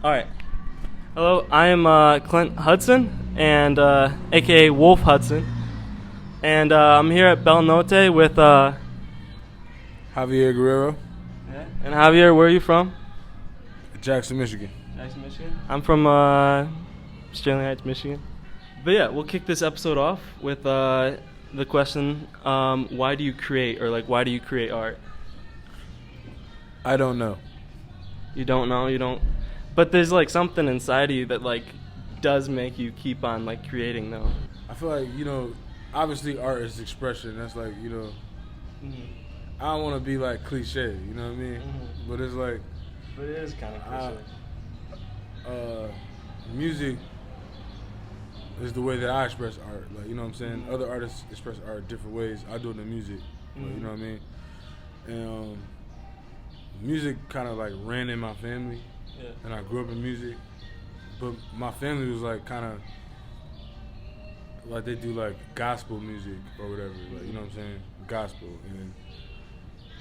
All right. Hello, I am Clint Hudson, and aka Wolf Hudson, and I'm here at Bel Notte with Javier Guerrero, and Javier. Where are you from? Jackson, Michigan. Jackson, Michigan. I'm from Sterling Heights, Michigan. But yeah, we'll kick this episode off with the question: why do you create, or like, why do you create art? I don't know. You don't know. You don't. But there's like something inside of you that like does make you keep on like creating though. I feel like, obviously art is expression. That's like, I don't want to be like cliche, you know what I mean? Mm-hmm. But it's like, But it is kind of cliche. Music is the way that I express art. Like, you know what I'm saying? Mm-hmm. Other artists express art different ways. I do it in music, Mm-hmm. you know what I mean? And music kind of like ran in my family. Yeah. And I grew up in music, but my family was like kind of like they do like gospel music or whatever, like, you know what I'm saying, gospel. And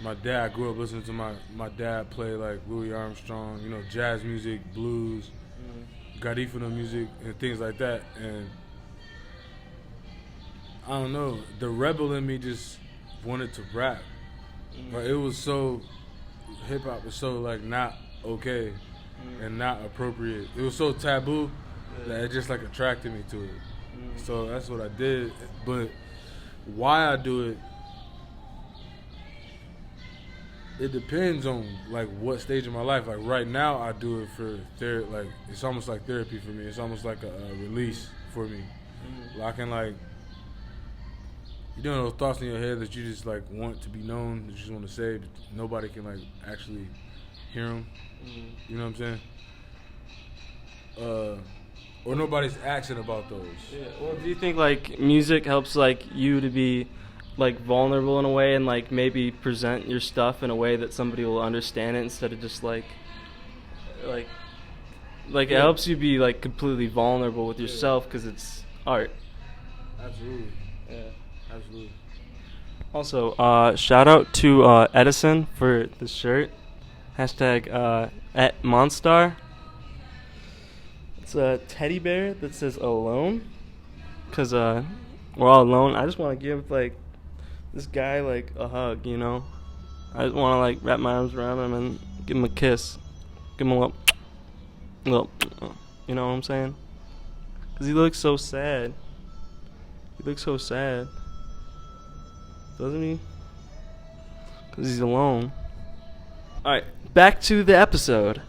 my dad, I grew up listening to my dad play like Louis Armstrong, jazz music, blues, Garifuna music, and things like that. And I don't know, the rebel in me just wanted to rap, but it was so hip hop was so like not okay. And not appropriate. It was so taboo that it just like attracted me to it. So that's what I did. But why I do it, it depends on like what stage of my life. Like right now, I do it for therapy. Like it's almost like therapy for me. It's almost like a release for me. Like I can like, those thoughts in your head that you just like want to be known, that you just want to say, but nobody can like actually hear them. You know what I'm saying? Or nobody's asking about those. Yeah. Well, do you think like music helps like you to be like vulnerable in a way, and like maybe present your stuff in a way that somebody will understand it instead of just like it helps you be like completely vulnerable with yourself because it's art. Absolutely. Yeah. Absolutely. Also, shout out to Edison for the shirt. Hashtag at Monstar. It's a teddy bear that says alone. Because we're all alone. I just want to give like this guy like a hug, I just want to like wrap my arms around him and give him a kiss. Give him a little, you know what I'm saying? Because he looks so sad. He looks so sad. Doesn't he? Because he's alone. Alright, back to the episode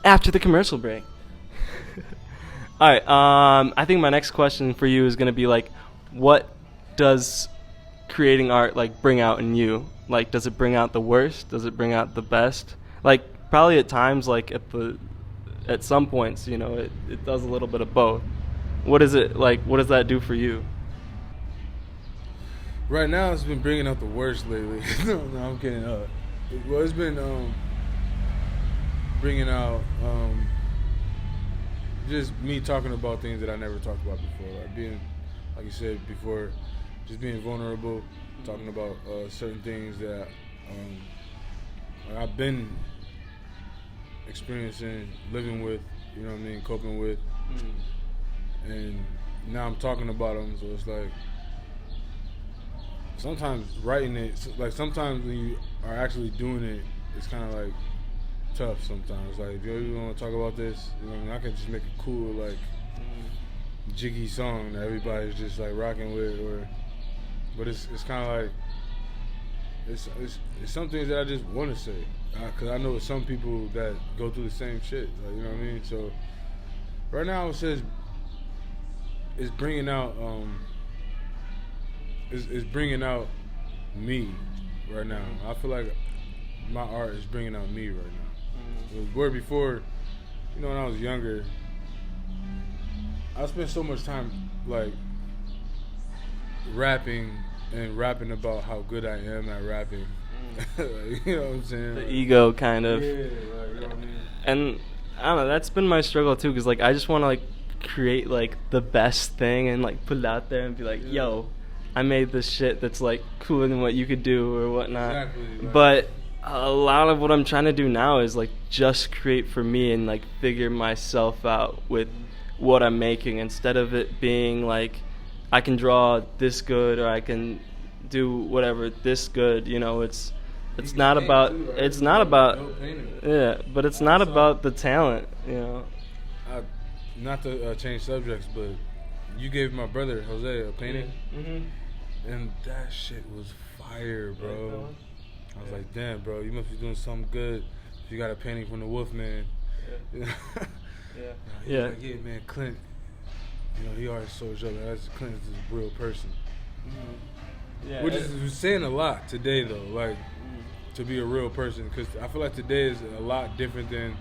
after the commercial break. Alright, I think my next question for you is going to be like, what does creating art like bring out in you? Like, does it bring out the worst? Does it bring out the best? Like, probably at times, like at some points, it does a little bit of both. What is it like? What does that do for you? Right now, it's been bringing out the worst lately. No, I'm kidding. Well, it's been bringing out just me talking about things that I never talked about before. Like being, like you said before, just being vulnerable, talking about certain things that like I've been experiencing, living with, coping with. And now I'm talking about them, so it's like sometimes writing it, like sometimes when you are actually doing it, it's kind of like tough sometimes. Like, you want to talk about this? I can just make a cool, like, jiggy song that everybody's just, like, rocking with, but it's kind of like, it's some things that I just want to say. Because I know some people that go through the same shit, like, you know what I mean? So, right now it says, it's bringing out, it's bringing out me right now. I feel like my art is bringing out me right now. Where before, when I was younger, I spent so much time like rapping about how good I am at rapping. Like, you know what I'm saying? The ego kind of. Yeah, like, you know what I mean? And I don't know, that's been my struggle too, because like I just want to like create like the best thing and like put it out there and be like, yo, I made this shit that's like cooler than what you could do or whatnot. Exactly. Like, but a lot of what I'm trying to do now is like just create for me and like figure myself out with what I'm making, instead of it being like I can draw this good or I can do whatever this good. You know, it's not about too, right? it's not about Dope painting. yeah, but it's not about the talent. You know. Not to change subjects, but you gave my brother Jose a painting, Mm-hmm. and that shit was fire, bro. I was like, damn, bro, you must be doing something good if you got a painting from the Wolfman. Yeah. He's like, yeah, man, Clint. You know, he always shows up. That's Clint's a real person. Mm-hmm. Yeah. Which is saying a lot today, though. Like, to be a real person, because I feel like today is a lot different than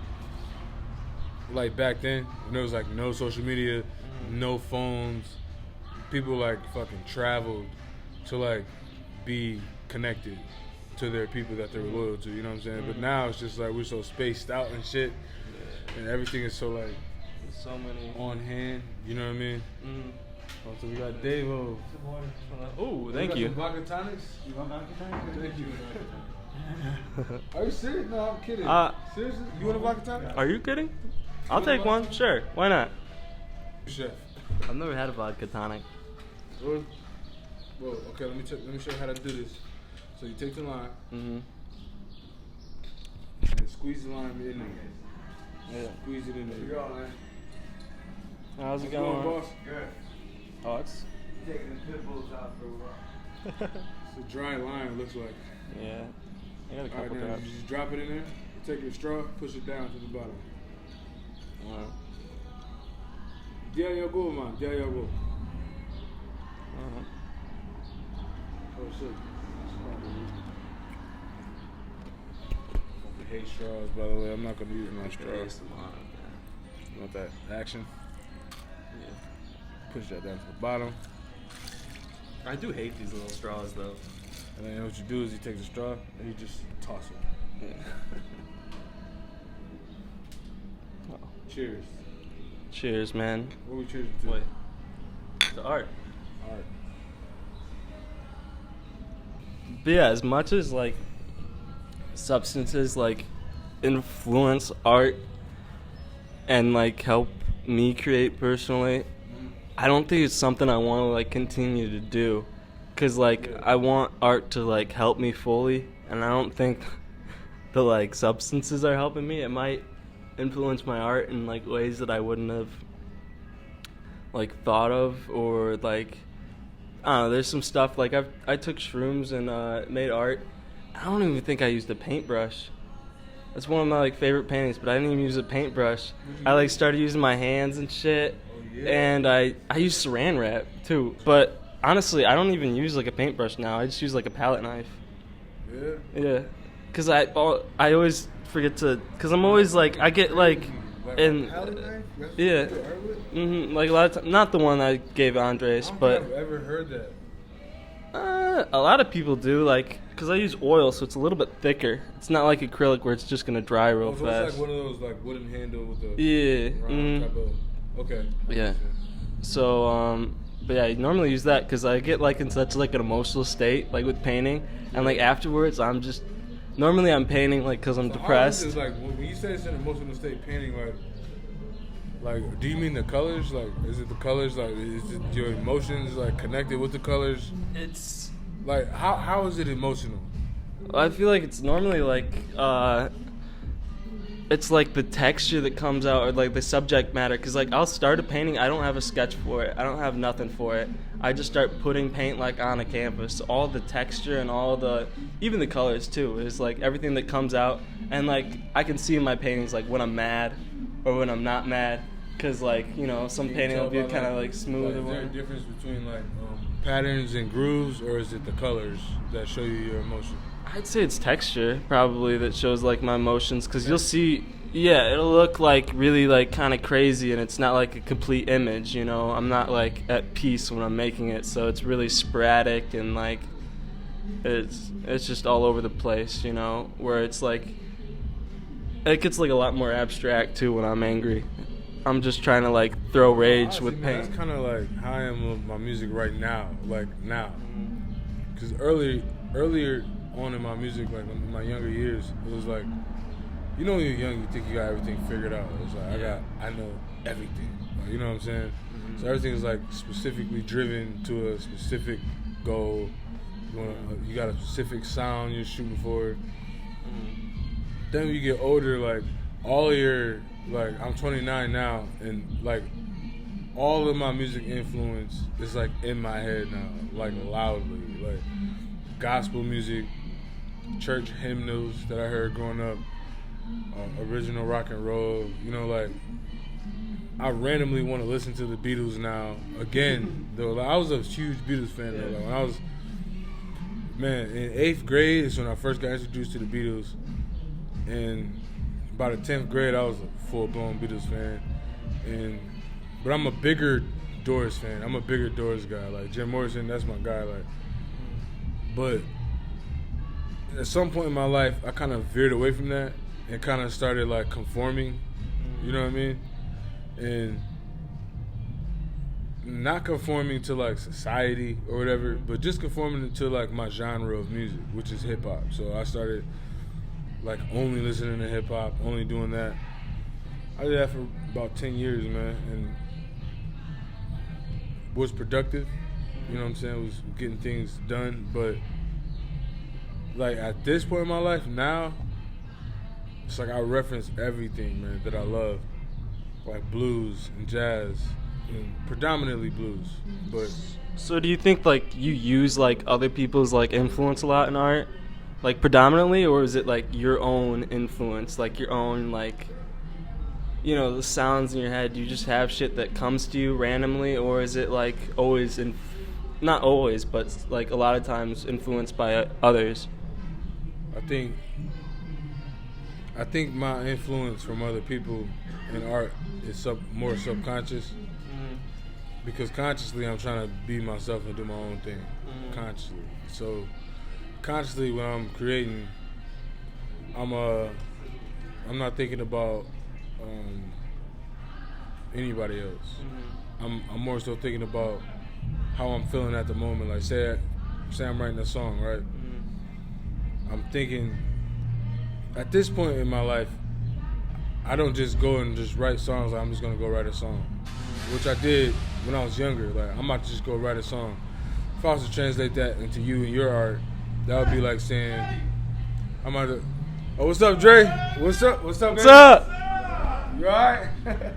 like back then when there was like no social media, no phones. People like fucking traveled to like be connected to their people that they were loyal to. You know what I'm saying? But now it's just like we're so spaced out and shit, and everything is so like so many on hand. You know what I mean? Mm-hmm. So we got Davo. Oh, thank you. Some vodka tonics? You want vodka tonics? Thank you. Are you serious? No, I'm kidding. Seriously? You want a vodka tonic? Are you kidding? I'll take one. Sure. Why not? Chef. I've never had a vodka tonic. Well, okay. Let me show you how to do this. So you take the lime Mm-hmm. and squeeze the lime in there. Yeah. Squeeze it in there. Here you go, man. How's it How's going? boss? Good. Oh, it's Taking the pit bulls out for a while. It's a dry lime. It looks like. yeah. I got a All right, couple now drops. you just drop it in there. Take your straw, push it down to the bottom. Wow. There you go, man. There you go. Uh-huh. Oh shit. I hate straws, by the way. I'm not gonna use my straws. You want that action? Yeah. Push that down to the bottom. I do hate these little straws though. And then what you do is you take the straw and you just toss it. Yeah. Oh. Cheers. Cheers, man. What are we cheering to? Wait. The art. Alright. But yeah, as much as like substances like influence art and like help me create personally, I don't think it's something I want to like continue to do, cause like I want art to like help me fully, and I don't think the like substances are helping me. It might influence my art in like ways that I wouldn't have like thought of, or like I don't know. There's some stuff like I took shrooms and made art. I don't even think I used a paintbrush. That's one of my like favorite paintings, but I didn't even use a paintbrush. I like started using my hands and shit. Yeah. And I use saran wrap too. But honestly, I don't even use like a paintbrush now. I just use like a palette knife. Yeah. Yeah. Cause I always forget to, cause I'm always like I get like in palette knife? That's yeah. what you do art with? Like a lot of times, not the one I gave Andres, I don't but think I've ever heard that. a lot of people do, like, cause I use oil, so it's a little bit thicker. It's not like acrylic where it's just gonna dry real Oh, so fast. it's like one of those like wooden handle with the Yeah. round type of. Okay. Yeah. So, but yeah, I normally use that because I get like in such like an emotional state, like with painting, and like afterwards, I'm just normally I'm painting like because I'm So depressed. Is like when you say it's an emotional state painting, like, do you mean the colors? Like, is it the colors? Like, is it your emotions like connected with the colors? It's Like, how is it emotional? I feel like it's normally like it's like the texture that comes out, or like the subject matter, because like I'll start a painting, I don't have a sketch for it, I don't have nothing for it, I just start putting paint like on a canvas. All the texture and all the, even the colors too, is like everything that comes out, and like I can see in my paintings like when I'm mad or when I'm not mad, because like, you know, some Can you painting tell will be by, kind of like smooth. Is there a difference between like patterns and grooves, or is it the colors that show you your emotion? I'd say it's texture probably that shows like my emotions, because you'll see, yeah, it'll look like really like kind of crazy, and it's not like a complete image, you know. I'm not like at peace when I'm making it, so it's really sporadic, and like it's just all over the place, you know, where it's like it gets like a lot more abstract too when I'm angry. I'm just trying to like throw rage Honestly, with man, paint. that's kind of like how I am with my music right now, like now. Because earlier on in my music, like in my younger years, it was like, you know, when you're young, you think you got everything figured out. It's like I know everything. Like, you know what I'm saying? Mm-hmm. So everything is like specifically driven to a specific goal. You got a specific sound you're shooting for. Mm-hmm. Then when you get older, like all of your, like I'm 29 now, and like all of my music influence is like in my head now, like loudly, like gospel music, church hymnals that I heard growing up, original rock and roll. You know, like I randomly want to listen to the Beatles now again. Though like, I was a huge Beatles fan. Though, like, when I was in 8th grade is when I first got introduced to the Beatles, and by the 10th grade I was a full-blown Beatles fan. But I'm a bigger Doors fan. I'm a bigger Doors guy. Like Jim Morrison, that's my guy. Like, but at some point in my life, I kind of veered away from that and kind of started like conforming. You know what I mean? And not conforming to like society or whatever, but just conforming to like my genre of music, which is hip hop. So I started like only listening to hip hop, only doing that. I did that for about 10 years, man, and was productive. You know what I'm saying? Was getting things done, but like at this point in my life now, it's like I reference everything, man, that I love, like blues and jazz, and predominantly blues. But so do you think like you use like other people's like influence a lot in art, like predominantly, or is it like your own influence, like your own like, you know, the sounds in your head? Do you just have shit that comes to you randomly, or is it like always not always, but like a lot of times influenced by others? I think my influence from other people in art is more subconscious, because consciously I'm trying to be myself and do my own thing, consciously. So consciously when I'm creating, I'm not thinking about anybody else. I'm more so thinking about how I'm feeling at the moment. Like say I'm writing a song, right? I'm thinking at this point in my life, I don't just go and just write songs like I'm just gonna go write a song, which I did when I was younger. Like I'm about to just go write a song. If I was to translate that into you and your art, that would be like saying I'm about to. Oh, what's up, Dre? What's up? What's up, What's baby? up? You alright? Hey,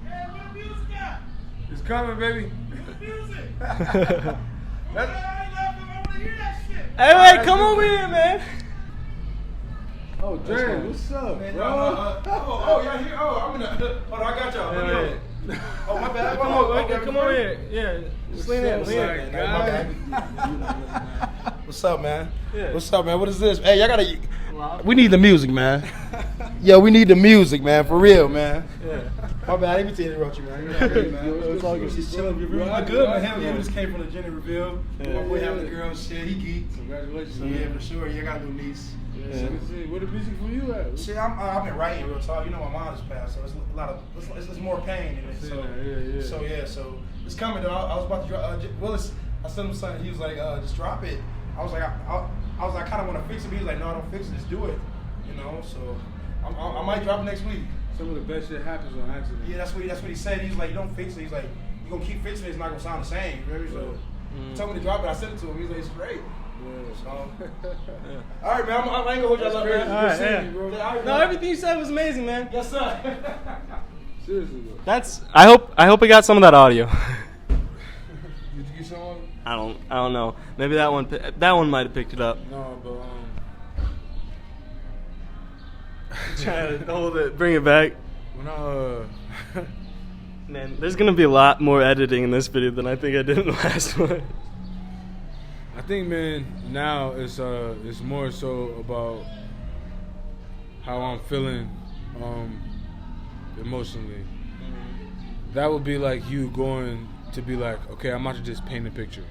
what music at? It's coming, baby. What music? That's- I want to hear that shit. Hey, wait, come over here, man. Oh, Dre, what's up, Man, bro? y'all here? Oh, I'm gonna. Hold on, I got y'all. Let me Wait. know. Oh, my bad. Come over here. Yeah, just lean in. Lean in. What's up, man? Yeah. What's up, man? What is this? Hey, y'all gotta. We need the music, man. Yo, we need the music, man. For real, man. Yeah. My bad. I didn't mean to interrupt you, man. You know, good, man. It's all good. She's chilling. Right, Good, man. right, Hell yeah, right. we just came from the gender reveal. Yeah. My boy having the girl and shit. He geeked. Congratulations. So yeah, for sure. You got a new niece. Yeah. Where the music for you at? Shit, I've been writing real talk. You know, my mom just passed, so it's a lot of it's more pain in it. So it's coming. Though. I was about to drop. Willis, I sent him something. He was like, just drop it. I was like, I kind of want to fix it. But he was like, no, don't fix it. Just do it. You know. So I might drop it next week. Some of the best shit happens on accident. Yeah, that's what he said. He's like, you don't fix it. He's like, you're gonna keep fixing it. It's not gonna sound the same. Remember? So he told me to drop it. I sent it to him. He's like, it's great. So, all right, man. I ain't gonna hold y'all up, man. All right, Good seeing yeah. you, bro. No, everything you said was amazing, man. Yes, sir. Seriously, though. That's. I hope we got some of that audio. Did you get someone? I don't know. Maybe that one might have picked it up. No, but Trying to hold it, bring it back. when I Man, there's gonna be a lot more editing in this video than I think I did in the last one. I think, man, now it's more so about how I'm feeling emotionally. That would be like you going to be like, okay, I'm about to just paint a picture.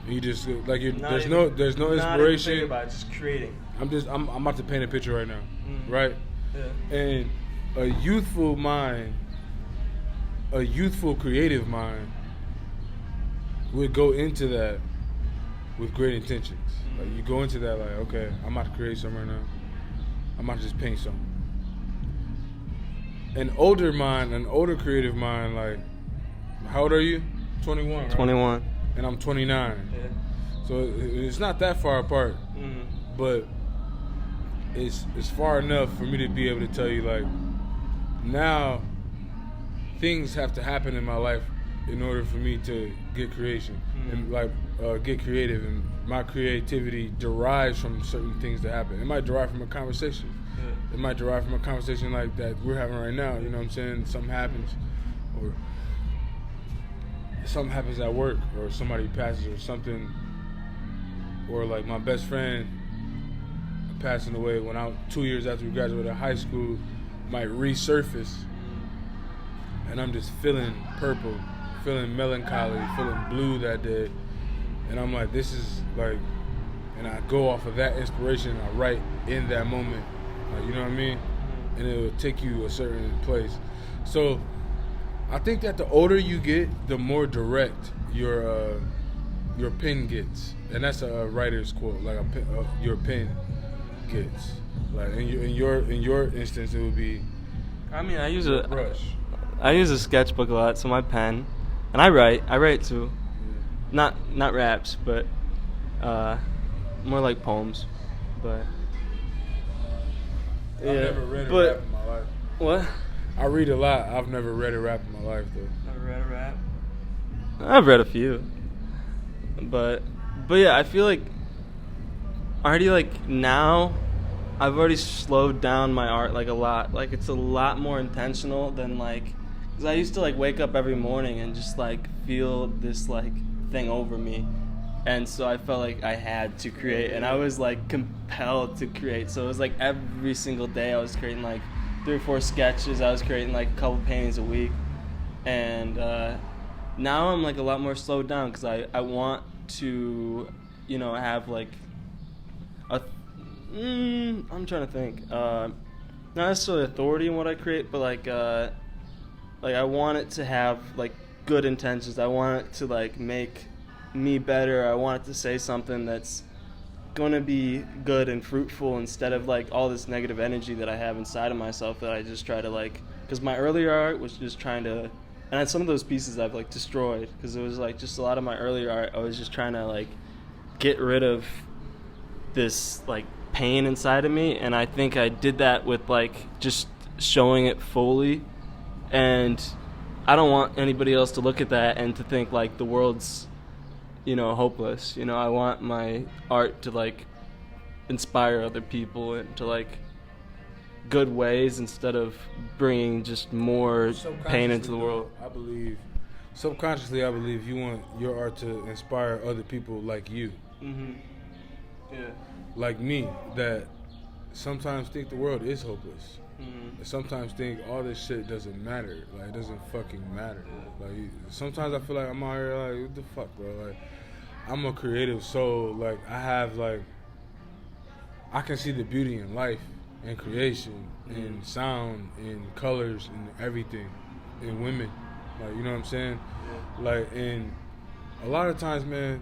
And you just like there's no inspiration. About it, just creating. I'm about to paint a picture right now, right? Yeah. And a youthful mind, a youthful creative mind would go into that with great intentions. Like you go into that like, okay, I'm about to create something right now. I'm about to just paint something. An older creative mind, like, how old are you? 21, right? 21. And I'm 29. Yeah. So it's not that far apart, but it's far enough for me to be able to tell you, like, now things have to happen in my life in order for me to get creation and like get creative, and my creativity derives from certain things that happen. It might derive from a conversation. It might derive from a conversation like that we're having right now. You know what I'm saying? Something happens, or something happens at work, or somebody passes, or something, or like my best friend passing away when 2 years after we graduated high school might resurface, and I'm just feeling purple, feeling melancholy, feeling blue that day, and I'm like, this is like, and I go off of that inspiration and I write in that moment, like, you know what I mean, and it will take you a certain place. So I think that the older you get, the more direct your pen gets, and that's a writer's quote, like your pen gets. Like in your instance, it would be. I mean, I use brush. I use a sketchbook a lot, so my pen, and I write too, not raps, but more like poems, but. I've never read a rap in my life. What? I read a lot. I've never read a rap in my life, though. Never read a rap? I've read a few. But yeah, I feel like already, like, now I've already slowed down my art, like, a lot. Like, it's a lot more intentional than, like, because I used to, like, wake up every morning and just, like, feel this, like, thing over me. And so I felt like I had to create, and I was, like, compelled to create. So it was, like, every single day I was creating, like, 3 or 4 sketches. I was creating, like, a couple paintings a week. And now I'm, like, a lot more slowed down because I want to, you know, have, like, I'm trying to think. Not necessarily authority in what I create, but, like I want it to have, like, good intentions. I want it to, like, make me better. I want it to say something that's going to be good and fruitful instead of, like, all this negative energy that I have inside of myself that I just try to, like, because my earlier art was just trying to, and some of those pieces I've, like, destroyed because it was, like, just a lot of my earlier art I was just trying to, like, get rid of this, like, pain inside of me, and I think I did that with, like, just showing it fully, and I don't want anybody else to look at that and to think, like, the world's, you know, hopeless. You know, I want my art to, like, inspire other people into, like, good ways instead of bringing just more pain into the world. Subconsciously, I believe you want your art to inspire other people like you. Mm-hmm. Yeah. Like me, that sometimes think the world is hopeless. Mm-hmm. Sometimes think all this shit doesn't matter. Like, it doesn't fucking matter. Like, sometimes I feel like I'm out here like, what the fuck, bro? Like, I'm a creative soul. Like, I can see the beauty in life and creation and sound and colors and everything in women. Like, you know what I'm saying? Yeah. Like, and a lot of times, man,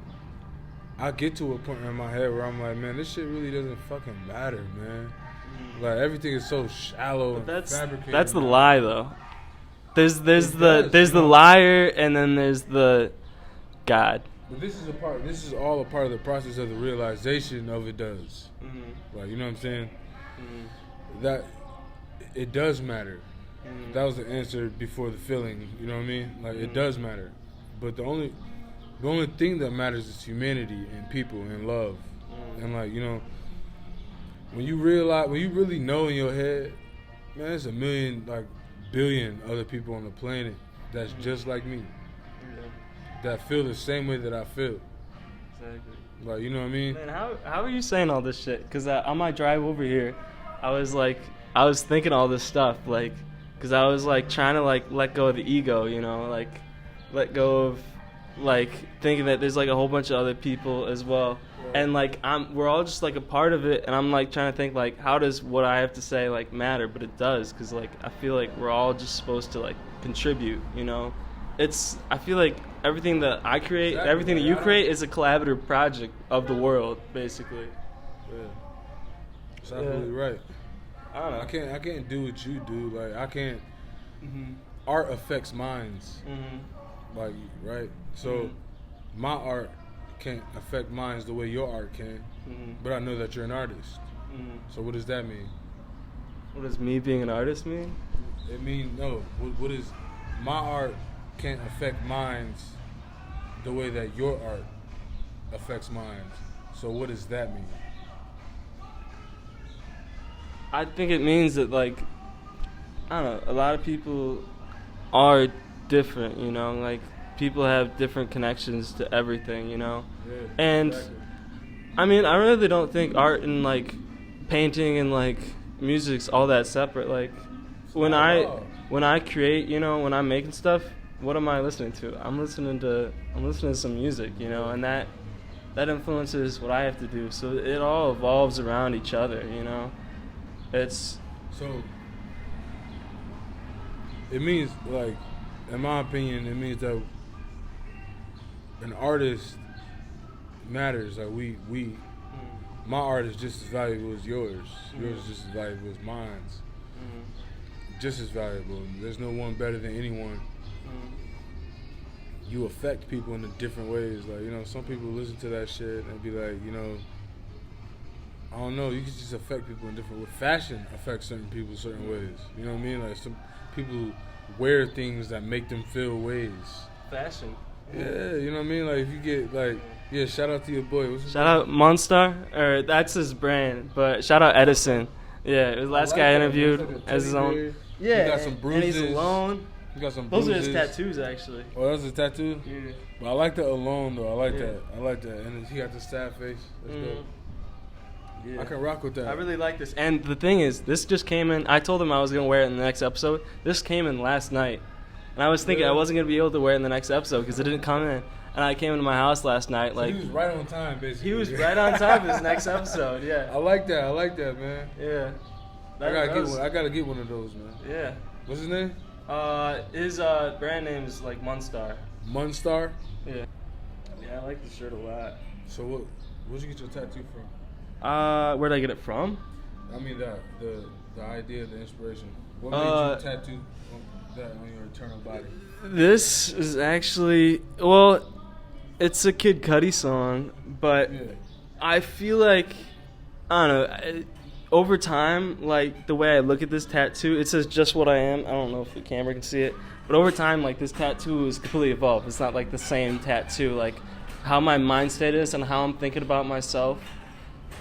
I get to a point in my head where I'm like, man, this shit really doesn't fucking matter, man. Like, everything is so shallow and fabricated. That's the lie, though. There's the liar, and then there's the God. But this is all a part of the process of the realization of it does. Mm-hmm. Like, you know what I'm saying? Mm-hmm. That it does matter. Mm-hmm. That was the answer before the feeling. You know what I mean? Like, it does matter. But the only thing that matters is humanity and people and love. Mm-hmm. And, like, you know, when you really know in your head, man, there's a million, like, billion other people on the planet that's just like me. That feel the same way that I feel. Exactly. Like, you know what I mean? Man, how are you saying all this shit? Because on my drive over here, I was thinking all this stuff, like, because I was, like, trying to, like, let go of the ego, you know, like, let go of, like, thinking that there's, like, a whole bunch of other people as well. Yeah. And, like, we're all just, like, a part of it, and I'm, like, trying to think, like, how does what I have to say, like, matter? But it does, because, like, I feel like we're all just supposed to, like, contribute, you know? I feel like everything that I create, Exactly. everything that you Yeah. create is a collaborative project of the world, basically. Yeah. That's absolutely right. I don't know. I can't do what you do. Like I can't. Mm-hmm. Art affects minds. Mm-hmm. Like right. So Mhm. my art can't affect minds the way your art can. Mm-hmm. But I know that you're an artist. Mm-hmm. So what does that mean? What does me being an artist mean? It means no. What is my art can't affect minds the way that your art affects minds. So what does that mean? I think it means that, like, I don't know, a lot of people are different, you know, like, people have different connections to everything, you know. Yeah, And exactly. I mean, I really don't think art and like painting and like music's all that separate. Like when not at all. I create, you know, when I'm making stuff, what am I listening to? I'm listening to some music, you know, and that influences what I have to do. So it all evolves around each other, you know. It's So it means, like, in my opinion, it means that an artist matters. Like my art is just as valuable as yours. Yours is just as valuable as mine's. Just as valuable. There's no one better than anyone. You affect people in different ways. Like, you know, some people listen to that shit and be like, you know, I don't know, you can just affect people in different ways. Fashion affects certain people certain ways. You know what I mean? Like, some people wear things that make them feel ways. fashion. Yeah, you know what I mean? Like, if you get, like, yeah, shout out to your boy. What's his Shout out Monstar, or that's his brand, but shout out Edison. Yeah, the last guy I interviewed as his own. Yeah, He got some and he's bruises. alone. He got some Those bruises. are his tattoos, actually. Oh, that's his tattoo? Yeah. But I like that alone, though. I like Yeah. that. I like that. And he got the sad face. That's dope. Yeah. I can rock with that. I really like this. And the thing is, this just came in. I told him I was going to wear it in the next episode. This came in last night. And I was thinking I wasn't going to be able to wear it in the next episode because it didn't come in. And I came into my house last night. So Like he was right on time, basically. he was right on time for this next episode. Yeah. I like that, man. Yeah. I That gotta was- get one. I gotta get one of those, man. Yeah. What's his name? His brand name is like Monstar. Munstar. Yeah. Yeah, I like the shirt a lot. So where'd you get your tattoo from? Where'd I get it from? I mean the idea, the inspiration. What made you tattoo that on your eternal body? This is actually, well, it's a Kid Cudi song, but Yeah. I feel like, I don't know, over time, like the way I look at this tattoo, it says just what I am. I don't know if the camera can see it, but over time, like this tattoo is completely evolved. It's not like the same tattoo. Like how my mind state is and how I'm thinking about myself,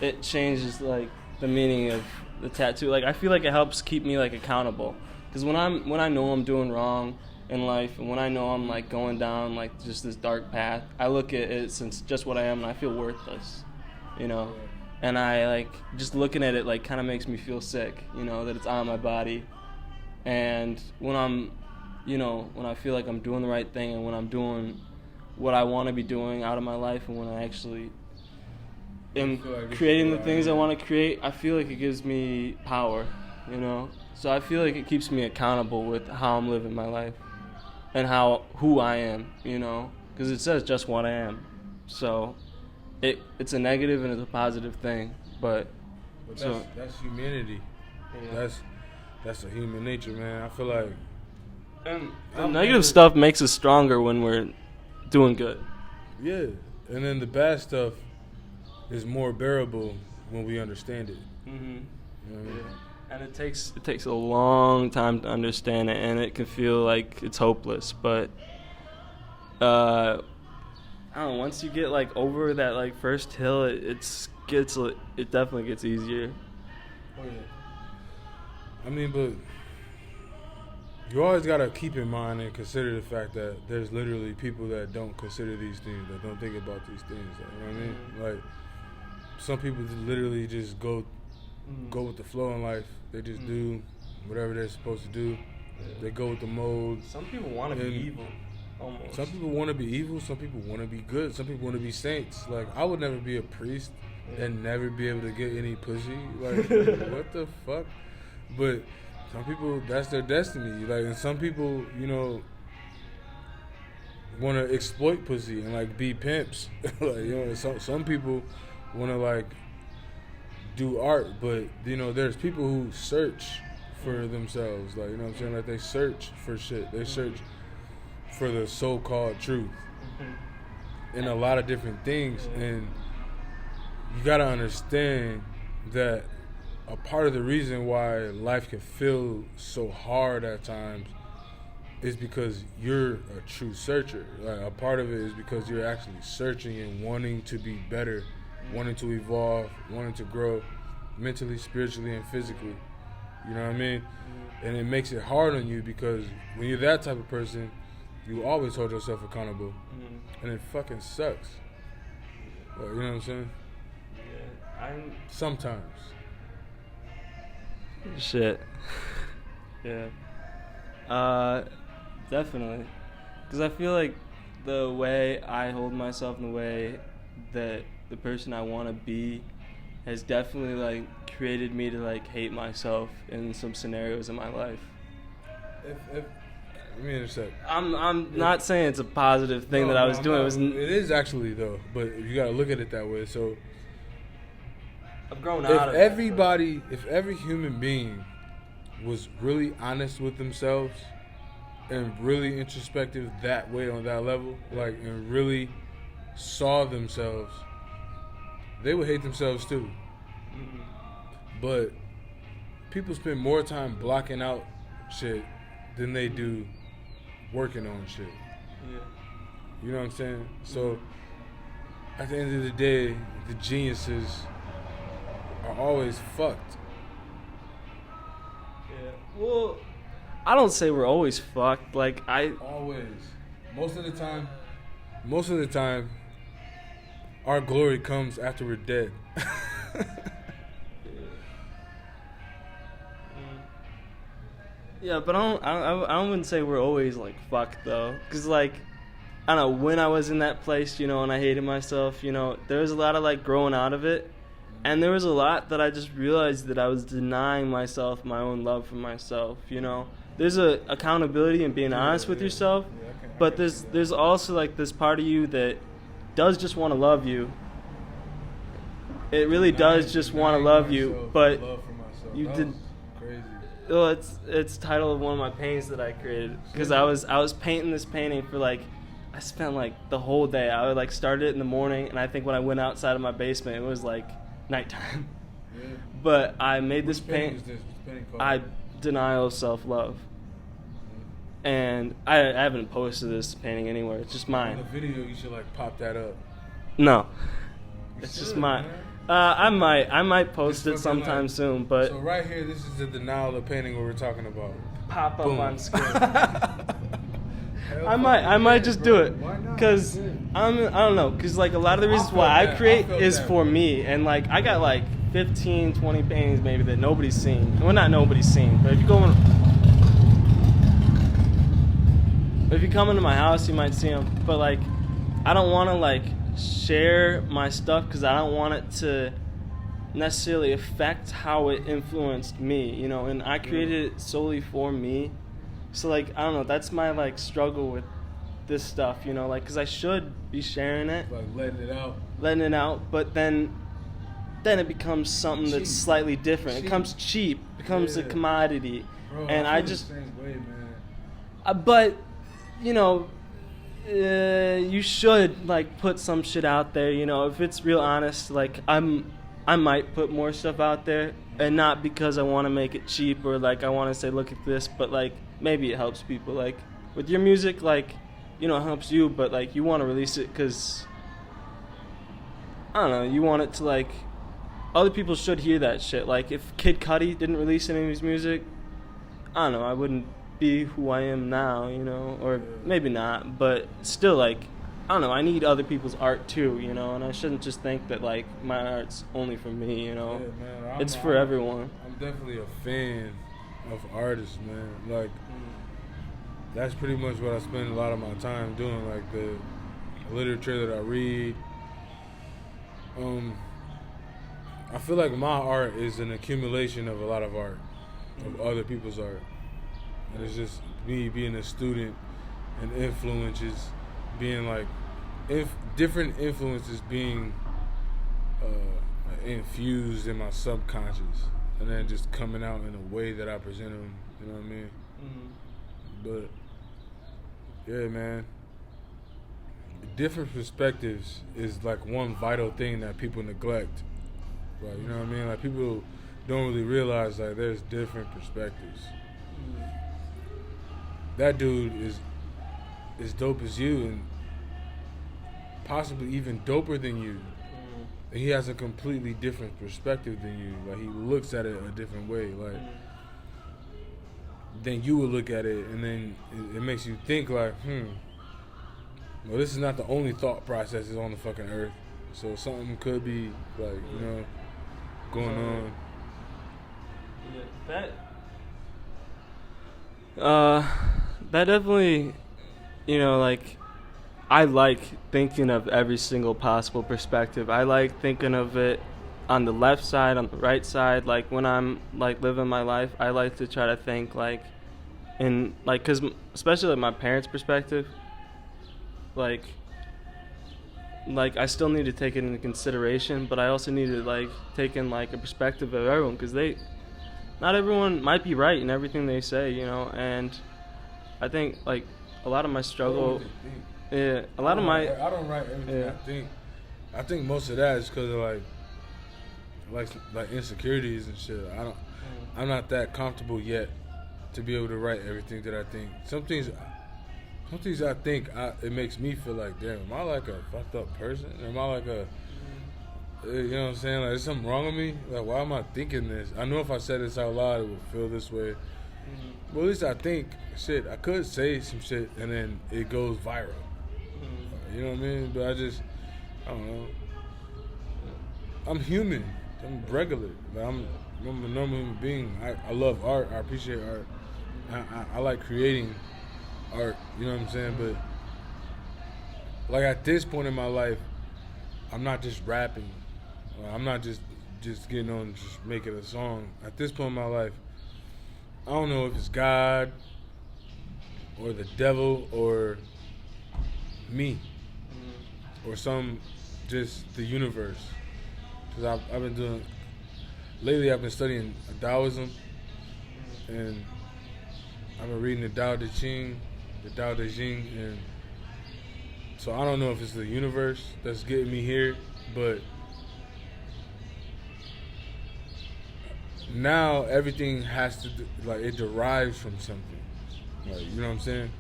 it changes like the meaning of the tattoo. Like I feel like it helps keep me like accountable, because when I know I'm doing wrong in life, and when I know I'm like going down like just this dark path, I look at it since just what I am, and I feel worthless, you know. And I like just looking at it like kind of makes me feel sick, you know, that it's on my body. And when I'm, you know, when I feel like I'm doing the right thing and when I'm doing what I want to be doing out of my life, and when I actually am feel like this creating is the what I things I am. want to create, I feel like it gives me power, you know. So I feel like it keeps me accountable with how I'm living my life and who I am, you know, because it says just what I am. So it's a negative and it's a positive thing, but so that's humanity. yeah. That's a human nature, man. I feel like And the I'm negative never- stuff makes us stronger when we're doing good. yeah. And then the bad stuff is more bearable when we understand it. Mm-hmm. You know what I mean? And it takes a long time to understand it, and it can feel like it's hopeless. But I don't know. Once you get like over that like first hill, it definitely gets easier. Oh yeah. I mean, but you always gotta keep in mind and consider the fact that there's literally people that don't consider these things, that don't think about these things. Like, you know what I mean? Like some people just literally just go with the flow in life. They just do whatever they're supposed to do. They go with the mode. Some people want to be And evil, almost. Some people want to be evil. Some people want to be good. Some people want to be saints. Like I would never be a priest and never be able to get any pussy. Like what the fuck? But some people, that's their destiny. Like, and some people, you know, want to exploit pussy and like be pimps. Like, you know, some people want to like do art, but you know, there's people who search for themselves. Like, you know what I'm saying? Like, they search for shit. They search for the so-called truth in a lot of different things, and you gotta understand that a part of the reason why life can feel so hard at times is because you're a true searcher. Like, a part of it is because you're actually searching and wanting to be better, wanting to evolve, wanting to grow mentally, spiritually, and physically. You know what I mean? And it makes it hard on you because when you're that type of person, you always hold yourself accountable. And it fucking sucks. Like, you know what I'm saying? Yeah, Sometimes. Shit. Yeah. Definitely. Because I feel like the way I hold myself and the way that the person I want to be has definitely, like, created me to, like, hate myself in some scenarios in my life. Let me intersect. I'm not saying it's a positive thing that I was doing. It is actually, though, but you gotta look at it that way. So I've grown out of it. If every human being was really honest with themselves and really introspective that way on that level, like, and really saw themselves, they would hate themselves too. But people spend more time blocking out shit than they do working on shit. Yeah. You know what I'm saying? So at the end of the day, the geniuses are always fucked. Yeah. Well, I don't say we're always fucked. Like, Always. Most of the time, our glory comes after we're dead. Yeah, but I wouldn't say we're always, like, fucked, though. Because, like, I don't know, when I was in that place, you know, and I hated myself, you know, there was a lot of, like, growing out of it. And there was a lot that I just realized that I was denying myself my own love for myself, you know. There's a accountability in being honest with yourself, but there's also, like, this part of you that does just want to love you. It really does just want to love you, but you did. Crazy. Well, it's the title of one of my paintings that I created because I was painting this painting for, like, I spent, like, the whole day. I would, like, start it in the morning, and I think when I went outside of my basement, it was, like, nighttime. Yeah. But I made this paint. What's this painting called? I Denial of Self-Love. And I haven't posted this painting anywhere. It's just In mine. the video, you should, like, pop that up. No. You It's should, just mine. man. I might post Just it sometime like- soon, but So right here, this is the denial of painting what we're talking about. pop up Boom. on screen. Hell I might just do it, Why not? cause Yeah. I don't know, cause like a lot of the reasons felt why I that. create I felt is that. for me, and like I got like 15, 20 paintings maybe that nobody's seen. Well, not nobody's seen, but if you come into my house, you might see them. But like, I don't want to like share my stuff because I don't want it to necessarily affect how it influenced me, you know. And I created it solely for me. So, like, I don't know, that's my, like, struggle with this stuff, you know, like, because I should be sharing it, Like letting it out, but then it becomes something that's Cheap. slightly different. It Cheap. becomes cheap, becomes a Yeah. commodity, Bro, and I I feel just, the same way, man. but, you know, you should, like, put some shit out there, you know, if it's real honest, like, I might put more stuff out there, and not because I want to make it cheap or, like, I want to say, look at this, but, like, maybe it helps people. Like, with your music, like, you know, it helps you, but, like, you want to release it because, I don't know, you want it to, like, other people should hear that shit. Like, if Kid Cudi didn't release any of his music, I don't know, I wouldn't be who I am now, you know, or maybe not, but still, like, I don't know, I need other people's art too, you know, and I shouldn't just think that, like, my art's only for me, you know. Yeah, man, It's for everyone. I'm definitely a fan of artists, man. Like, that's pretty much what I spend a lot of my time doing, like the literature that I read. I feel like my art is an accumulation of a lot of art, of other people's art. And it's just me being a student and influences being like different influences being infused in my subconscious, and then just coming out in a way that I present them. You know what I mean? But yeah, man. Different perspectives is like one vital thing that people neglect. Like, you know what I mean? Like, people don't really realize like there's different perspectives. That dude is as dope as you and possibly even doper than you. And he has a completely different perspective than you. Like, he looks at it a different way. Like, then you would look at it, and then it makes you think like, well, this is not the only thought processes on the fucking earth. So something could be like, you know, going on. Yeah, that definitely, you know, like, I like thinking of every single possible perspective. I like thinking of it on the left side, on the right side. Like, when I'm like living my life, I like to try to think like in like, cause especially like my parents' perspective, like I still need to take it into consideration, but I also need to like take in like a perspective of everyone, cause not everyone might be right in everything they say, you know. And I think like a lot of my struggle. Yeah, a lot of my. I don't write everything I think. I think most of that is because of like insecurities and shit. I'm not that comfortable yet to be able to write everything that I think. Some things I think it makes me feel like, damn, am I like a fucked up person? Am I like a, you know what I'm saying? Like, is something wrong with me? Like, why am I thinking this? I know if I said this out loud, it would feel this way. Well, at least I think, shit, I could say some shit and then it goes viral. You know what I mean? But I don't know. I'm human. I'm regular. Like, I'm a normal human being. I love art. I appreciate art. I like creating art. You know what I'm saying? But like, at this point in my life, I'm not just rapping. I'm not just getting on and just making a song. At this point in my life, I don't know if it's God or the devil or me or just the universe. Because I've been doing, lately I've been studying Taoism, and I've been reading the Tao Te Ching, and so I don't know if it's the universe that's getting me here, but now everything has to, like, it derives from something. Like, you know what I'm saying?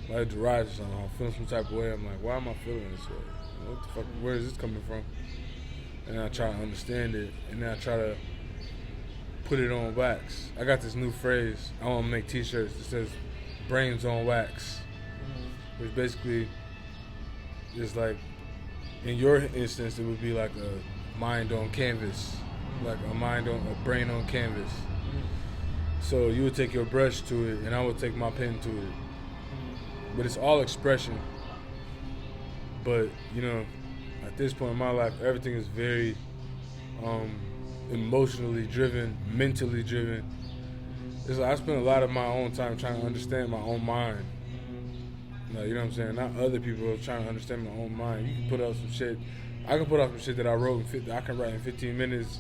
Like, it derives from something. I'm feeling some type of way. I'm like, why am I feeling this way? What the fuck? Where is this coming from? And I try to understand it, and then I try to put it on wax. I got this new phrase. I want to make T-shirts that says "brains on wax," which basically is like, in your instance, it would be like a mind on canvas, like a brain on canvas. So you would take your brush to it, and I would take my pen to it. But it's all expression. But, you know, at this point in my life, everything is very emotionally driven, mentally driven. It's like I spend a lot of my own time trying to understand my own mind. Like, you know what I'm saying? Not other people trying to understand my own mind. You can put out some shit. I can put out some shit that I wrote I can write in 15 minutes,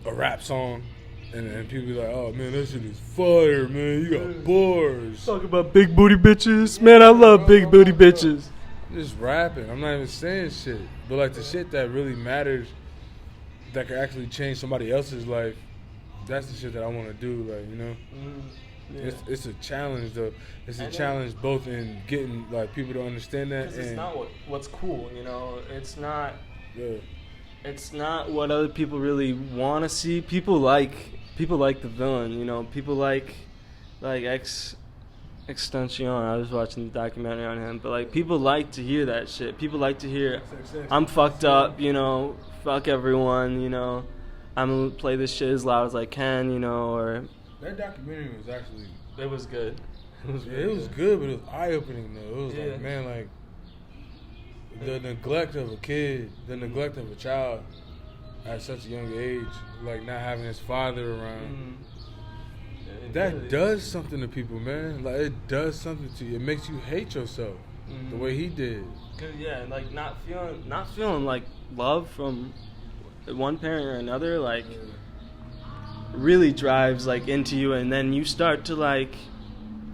a rap song. And people be like, oh, man, that shit is fire, man. You got bars. Talk about big booty bitches. Man, I love big booty bitches. I'm just rapping. I'm not even saying shit. But, like, the shit that really matters, that could actually change somebody else's life, that's the shit that I want to do, like, you know? Yeah. It's a challenge, though. It's a challenge both in getting, like, people to understand that. Because it's not what's cool, you know? It's not... Yeah. It's not what other people really want to see. People like the villain, you know. People like Extension. I was watching the documentary on him, but like, people like to hear that shit. People like to hear, I'm fucked up, you know. Fuck everyone, you know. I'm gonna play this shit as loud as I can, you know. Or that documentary was actually. It was good. It was good, but it was eye opening though. It was like, man, like. The neglect of a kid, the neglect of a child at such a young age, like not having his father around. that really does something to people, man. Like, it does something to you. It makes you hate yourself the way he did. Cause yeah, like not feeling like love from one parent or another, like really drives like into you, and then you start to like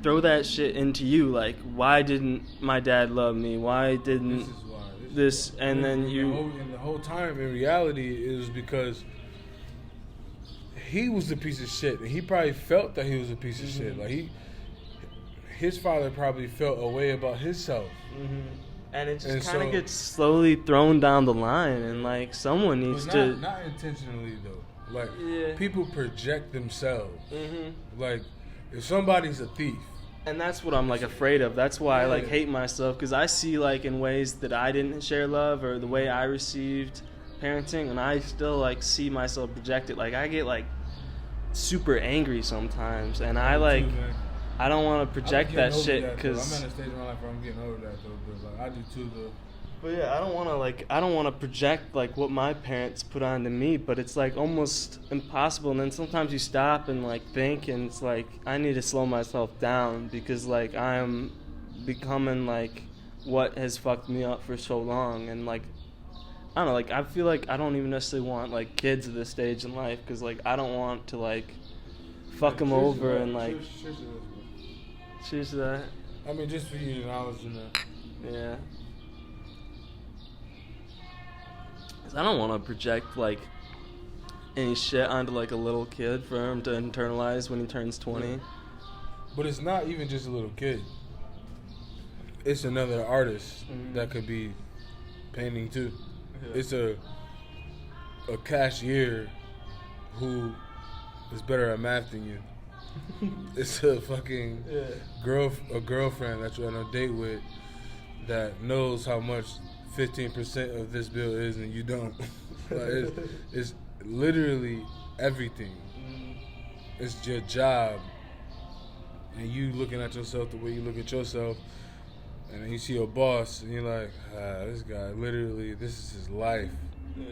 throw that shit into you. Like, why didn't my dad love me? Why didn't This is why. this? And then the whole time, in reality, it was because he was a piece of shit, and he probably felt that he was a piece of shit. Like his father probably felt a way about himself. And it And just kind of so- gets slowly thrown down the line, and like someone needs But to. not intentionally though. Like Yeah. people project themselves. Mhm. Like if somebody's a thief, And that's what I'm like afraid of. That's why I like Yeah. hate myself, because I see like in ways that I didn't share love or the way I received parenting, and I still like see myself projected. Like I get like super angry sometimes, and I like too, man. I don't want to I'm project getting that over shit that, though. because. I'm at a stage in my life where I'm getting over that though. But like I do too though. But yeah, I don't want to project like what my parents put onto me, but it's like almost impossible. And then sometimes you stop and like think, and it's like I need to slow myself down, because like I'm becoming like what has fucked me up for so long. And like I don't know, like I feel like I don't even necessarily want like kids at this stage in life, because like I don't want to like fuck them over and like cheers to that. I mean, just for you acknowledging that. Yeah. 'Cause I don't want to project like any shit onto like a little kid for him to internalize when he turns 20. Yeah. But it's not even just a little kid. It's another artist that could be painting too. Yeah. It's a cashier who is better at math than you. It's a fucking girlfriend that you're on a date with that knows how much 15% of this bill is and you don't. Like it's literally everything. It's your job, and you looking at yourself the way you look at yourself, and then you see your boss and you're like, this guy literally, this is his life. Yeah.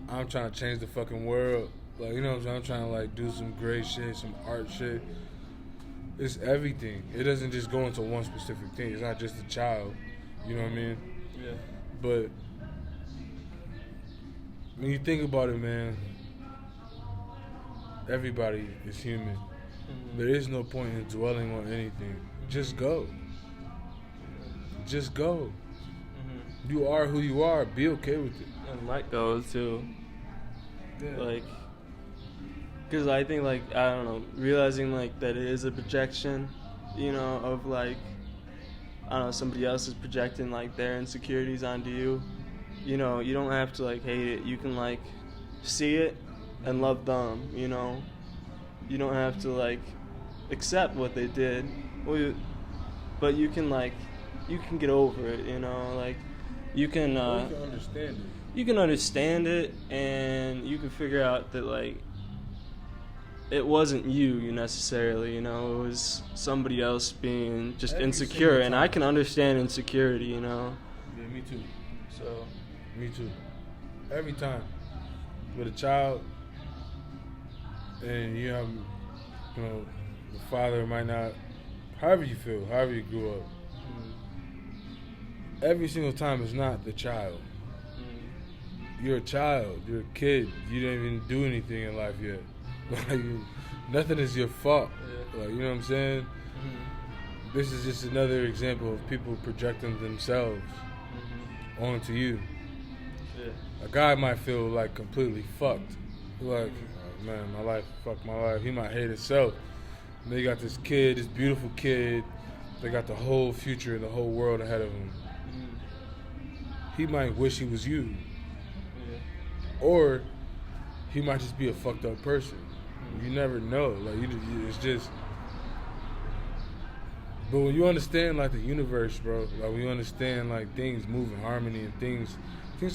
I'm trying to change the fucking world. Like, you know what I'm saying? I'm trying to like do some great shit, some art shit. It's everything. It doesn't just go into one specific thing. It's not just a child. You know what I mean? Yeah. But when you think about it, man, everybody is human. There is no point in dwelling on anything. Just go. Just go. You are who you are. Be okay with it. And let go too. Yeah. Like, because I think like, I don't know, realizing like that it is a projection, you know, of like, I don't know, somebody else is projecting like their insecurities onto you. You know, you don't have to like hate it. You can like see it and love them, you know. You don't have to like accept what they did. But you can like, you can get over it, you know, like you can You can understand it. you can understand it, and you can figure out that like it wasn't you necessarily, you know, it was somebody else being just Every insecure, single and time. I can understand insecurity, you know. Yeah, me too. So Me too. Every time. With a child, and you have, you know, the father might not, however you feel, however you grew up, every single time it's not the child. You're a child. You're a kid. You didn't even do anything in life yet. Like, nothing is your fault. Yeah. Like, you know what I'm saying? This is just another example of people projecting themselves onto you. yeah. A guy might feel like completely fucked. Like, oh, man, my life, fuck my life. He might hate himself. And they got this kid, this beautiful kid. They got the whole future and the whole world ahead of him. He might wish he was you. Or he might just be a fucked up person. You never know. Like, it's just. But when you understand, like, the universe, bro, like, when you understand, like, things move in harmony and things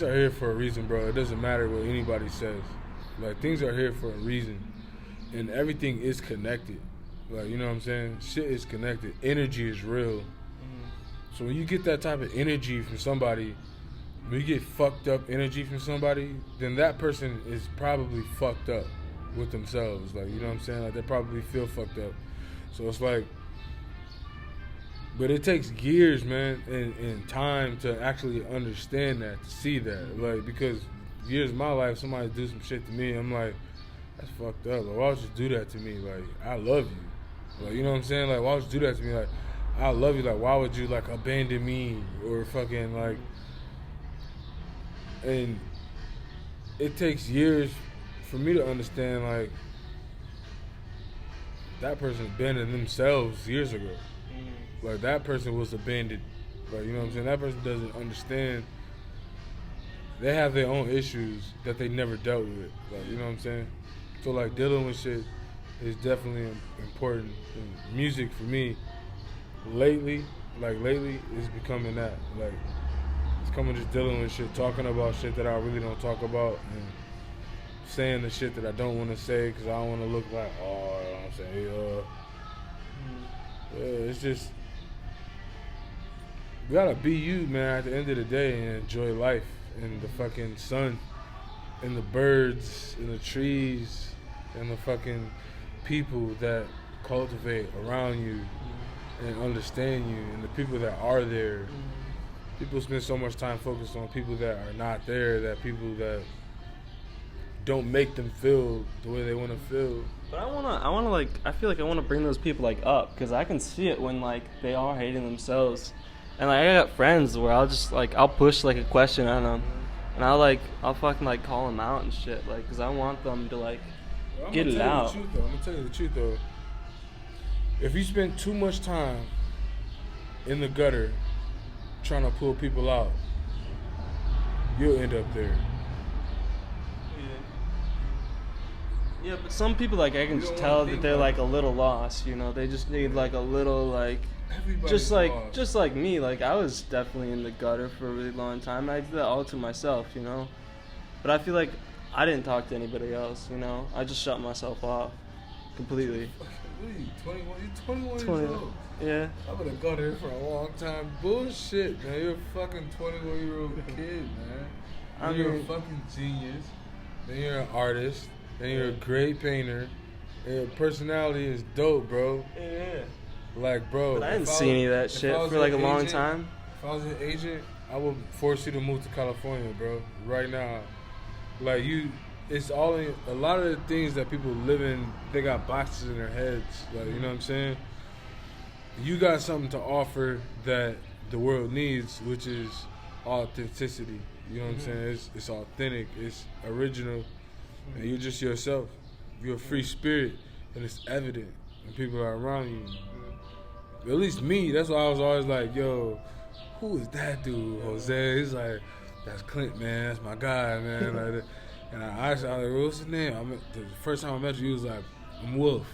are here for a reason, bro. It doesn't matter what anybody says. Like, things are here for a reason. And everything is connected. Like, you know what I'm saying? Shit is connected. Energy is real. So when you get that type of energy from somebody, when you get fucked up energy from somebody, then that person is probably fucked up. with themselves. Like, you know what I'm saying? Like, they probably feel fucked up. So it's like, but it takes years, man, and time to actually understand that, to see that. Like, because years of my life, somebody do some shit to me, I'm like, that's fucked up. Like, why would you do that to me? Like, I love you. Like, you know what I'm saying? Like, why would you do that to me? Like, I love you. Like, why would you, like, abandon me or fucking, like, and it takes years for me to understand, like, that person abandoned themselves years ago. Like, that person was abandoned. Like, you know what I'm saying? That person doesn't understand. They have their own issues that they never dealt with. Like, you know what I'm saying? So, like, dealing with shit is definitely important. And music, for me, lately, is becoming that. Like, it's coming just dealing with shit, talking about shit that I really don't talk about, and saying the shit that I don't want to say because I don't want to look like, oh, you know what I'm saying? Yeah, it's just, you gotta be you, man, at the end of the day, and enjoy life and the fucking sun and the birds and the trees and the fucking people that cultivate around you and understand you, and the people that are there. People spend so much time focused on people that are not there, that people that don't make them feel the way they want to feel. But I feel like I want to bring those people, like, up, because I can see it when, like, they are hating themselves. And, like, I got friends where I'll just, like, I'll push, like, a question on them, and I'll fucking, like, call them out and shit, like, because I want them to, like, get it out. I'm gonna tell you the truth, though. If you spend too much time in the gutter trying to pull people out, you'll end up there. Yeah, but some people, like, I can just tell that they're, like, a little lost, you know? They just need, like, a little, like, just like me. Like, I was definitely in the gutter for a really long time. I did that all to myself, you know? But I feel like I didn't talk to anybody else, you know? I just shut myself off completely. What are you, 21? You're 21 years old. Yeah. I would have gone here for a long time. Bullshit, man. You're a fucking 21-year-old kid, man. You're a fucking genius. Then you're an artist. Then you're a great painter. And your personality is dope, bro. Yeah. Like, bro. But I didn't see any of that shit for like a long time. If I was an agent, I would force you to move to California, bro. Right now. Like, it's all in, a lot of the things that people live in, they got boxes in their heads. Like, you know what I'm saying? You got something to offer that the world needs, which is authenticity. You know what I'm saying? It's authentic. It's original. And you're just yourself. You're a free spirit, and it's evident when people are around you. At least me, that's why I was always like, yo, who is that dude, Jose? He's like, that's Clint, man. That's my guy, man. Like, and I was like, what's his name? The first time I met you, he was like, I'm Wolf.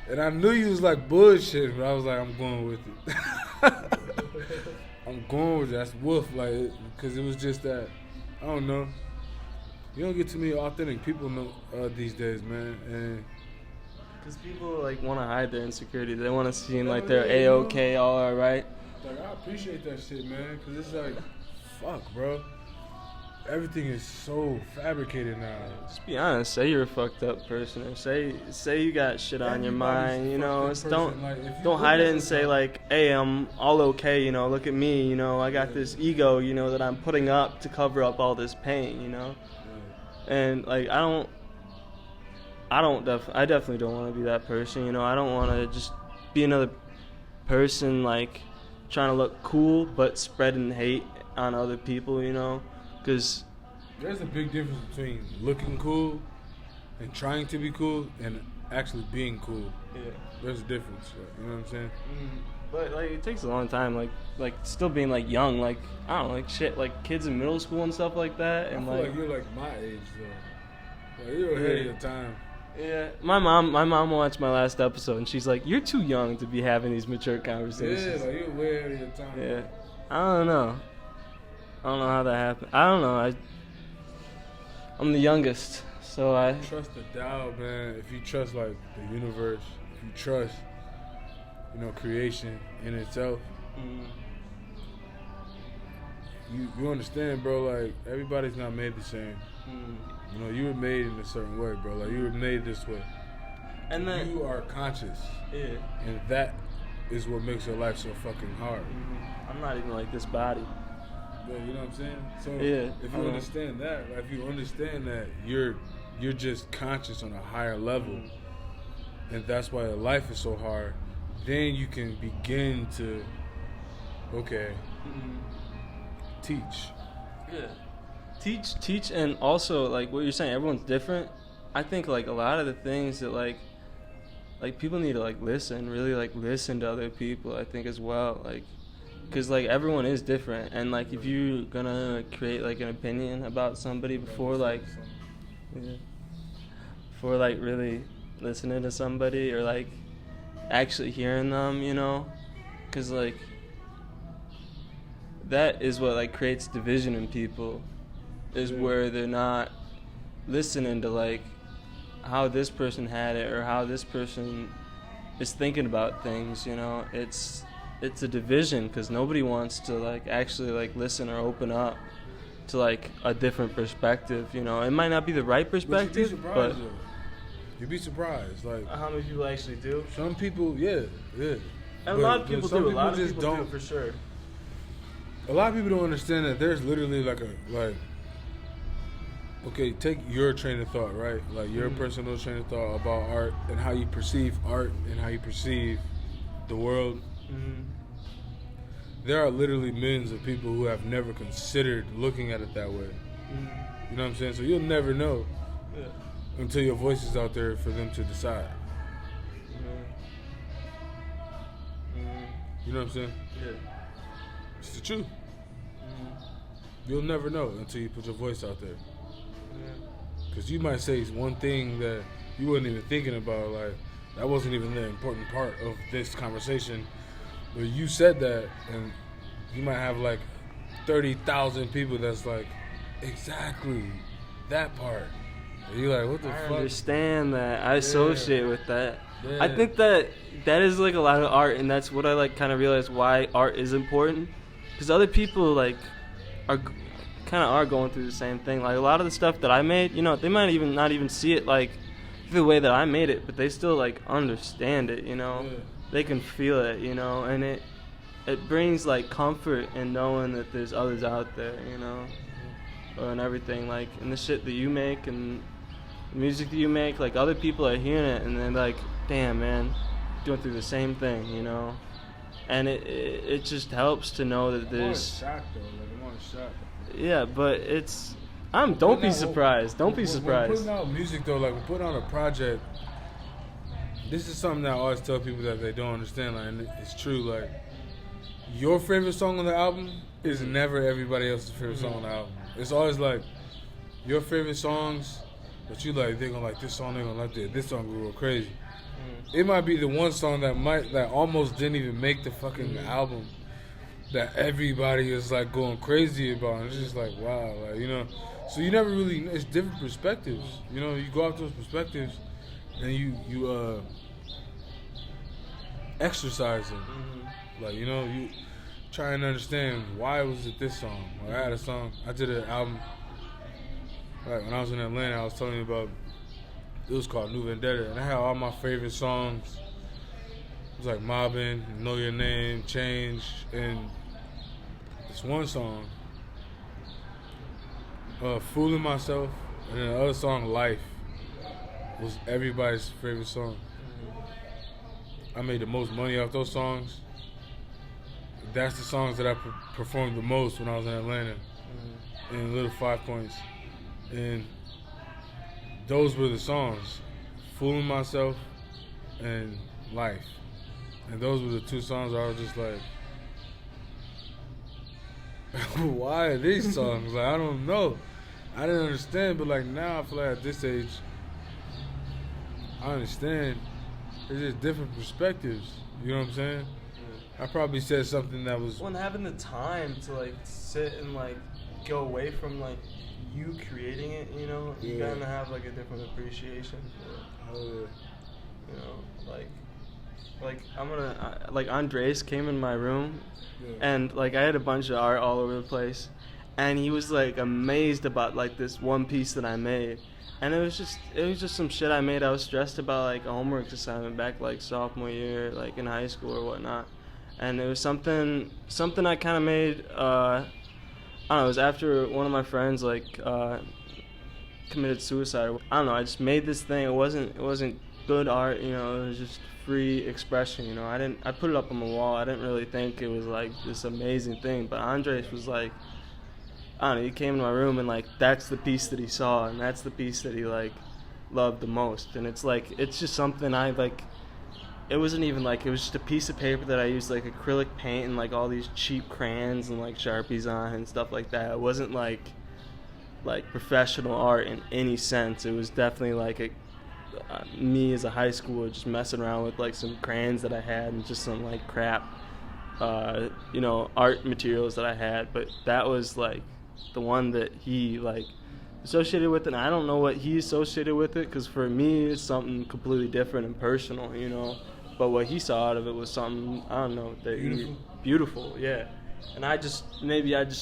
And I knew you was like bullshit, but I was like, I'm going with it. I'm going with it. That's Wolf, like, because it was just that, I don't know. You don't get too many authentic people these days, man. And because people like want to hide their insecurity. They want to seem like they're A-OK, all alright. Like, I appreciate that shit, man, because it's like, fuck, bro. Everything is so fabricated now. Just be honest. Say you're a fucked up person, or say you got shit on your mind. You know, don't hide it and say like, hey, I'm all okay. You know, look at me. You know, I got this ego. You know, that I'm putting up to cover up all this pain. You know, and like I definitely don't want to be that person. You know, I don't want to just be another person like trying to look cool but spreading hate on other people. You know. Because there's a big difference between looking cool and trying to be cool and actually being cool. Yeah. There's a difference, you know what I'm saying? But like it takes a long time, like still being like young, like I don't know, like shit, like kids in middle school and stuff like that. And I feel like you're like my age though. Like you're ahead of your time. Yeah. My mom watched my last episode and she's like, you're too young to be having these mature conversations. Yeah, like you're way ahead of your time. Yeah. I don't know how that happened. I don't know. I'm the youngest, so I trust the Tao, man. If you trust like the universe, if you trust, you know, creation in itself, you understand, bro. Like everybody's not made the same. You know, you were made in a certain way, bro. Like, you were made this way. And then You are conscious. yeah. And that is what makes your life so fucking hard. I'm not even like this body. Yeah, you know what I'm saying? So Yeah, if I you know. understand that, like, if you understand that you're just conscious on a higher level, and that's why your life is so hard, then you can begin to, okay, teach. Yeah. Teach, and also like what you're saying, everyone's different. I think like a lot of the things that like people need to like really listen to other people. I think as well, like, cause like everyone is different, and like if you're gonna create like an opinion about somebody before like really listening to somebody or like actually hearing them, you know, cause like that is what like creates division in people, is where they're not listening to like how this person had it or how this person is thinking about things, you know. It's a division because nobody wants to like actually like listen or open up to like a different perspective, you know. It might not be the right perspective, but you'd be surprised, like how many people actually do? some people, yeah. And But- a lot of but people some do. A lot of just people do for sure. A lot of people don't understand that there's literally okay, take your train of thought, right? Like your personal train of thought about art and how you perceive art and how you perceive the world. There are literally millions of people who have never considered looking at it that way. You know what I'm saying? So you'll never know until your voice is out there for them to decide. You know what I'm saying? Yeah. It's the truth. You'll never know until you put your voice out there. Because you might say one thing that you wasn't even thinking about, like, that wasn't even the important part of this conversation. But you said that, and you might have, like, 30,000 people that's like, exactly that part. And you're like, what the I fuck? understand that. I associate with that. Yeah. I think that is like a lot of art, and that's what I like kind of realize why art is important. Because other people like are going through the same thing. Like a lot of the stuff that I made, you know, they might even not even see it like the way that I made it, but they still like understand it, you know. Yeah. They can feel it, you know, and it brings like comfort in knowing that there's others out there, you know, and everything, like, and the shit that you make and the music that you make, like other people are hearing it and they're like, damn, man, going through the same thing, you know. And it just helps to know that there's I'm on shock. yeah, but don't be surprised. Don't be When surprised. putting out music though, like we're putting out a project. This is something that I always tell people that they don't understand, like, and it's true. Like, your favorite song on the album is never everybody else's favorite song on the album. It's always like your favorite songs, but you like they're gonna like this song, they're gonna like this song will go crazy. It might be the one song that almost didn't even make the fucking album that everybody is like going crazy about. And it's just like, wow, like, you know. So you never really, it's different perspectives. You know, you go out those perspectives and you exercise them. Like, you know, you try and understand why was it this song. Or I had a song, I did an album, like when I was in Atlanta, I was telling you about, it was called New Vendetta, and I had all my favorite songs. It was like Mobbin', Know Your Name, Change, and this one song, Fooling Myself, and then the other song, Life, was everybody's favorite song. I made the most money off those songs. That's the songs that I performed the most when I was in Atlanta, in Little 5 Points. And those were the songs, Fooling Myself and Life. And those were the two songs I was just like, why are these songs? Like, I don't know. I didn't understand, but like now I feel like at this age, I understand. It's just different perspectives. You know what I'm saying? I probably said something that was... When having the time to like sit and like go away from like you creating it, you know, you gotta have like a different appreciation for it. You know, like I'm gonna like Andres came in my room, and like I had a bunch of art all over the place, and he was like amazed about like this one piece that I made. And it was just some shit I made. I was stressed about like a homework assignment back like sophomore year, like in high school or whatnot. And it was something I kind of made. I don't know. It was after one of my friends like committed suicide. I don't know. I just made this thing. It wasn't good art. You know, it was just free expression. You know, I put it up on the wall. I didn't really think it was like this amazing thing. But Andres was like, I don't know, he came in my room and like that's the piece that he saw and that's the piece that he like loved the most. And it's like it's just something I like. It wasn't even like it was just a piece of paper that I used like acrylic paint and like all these cheap crayons and like Sharpies on and stuff like that. It wasn't like professional art in any sense. It was definitely like me as a high schooler just messing around with like some crayons that I had and just some like crap art materials that I had. But that was like the one that he like associated with it, and I don't know what he associated with it, because for me it's something completely different and personal, you know. But what he saw out of it was something, I don't know, that beautiful, yeah. And I just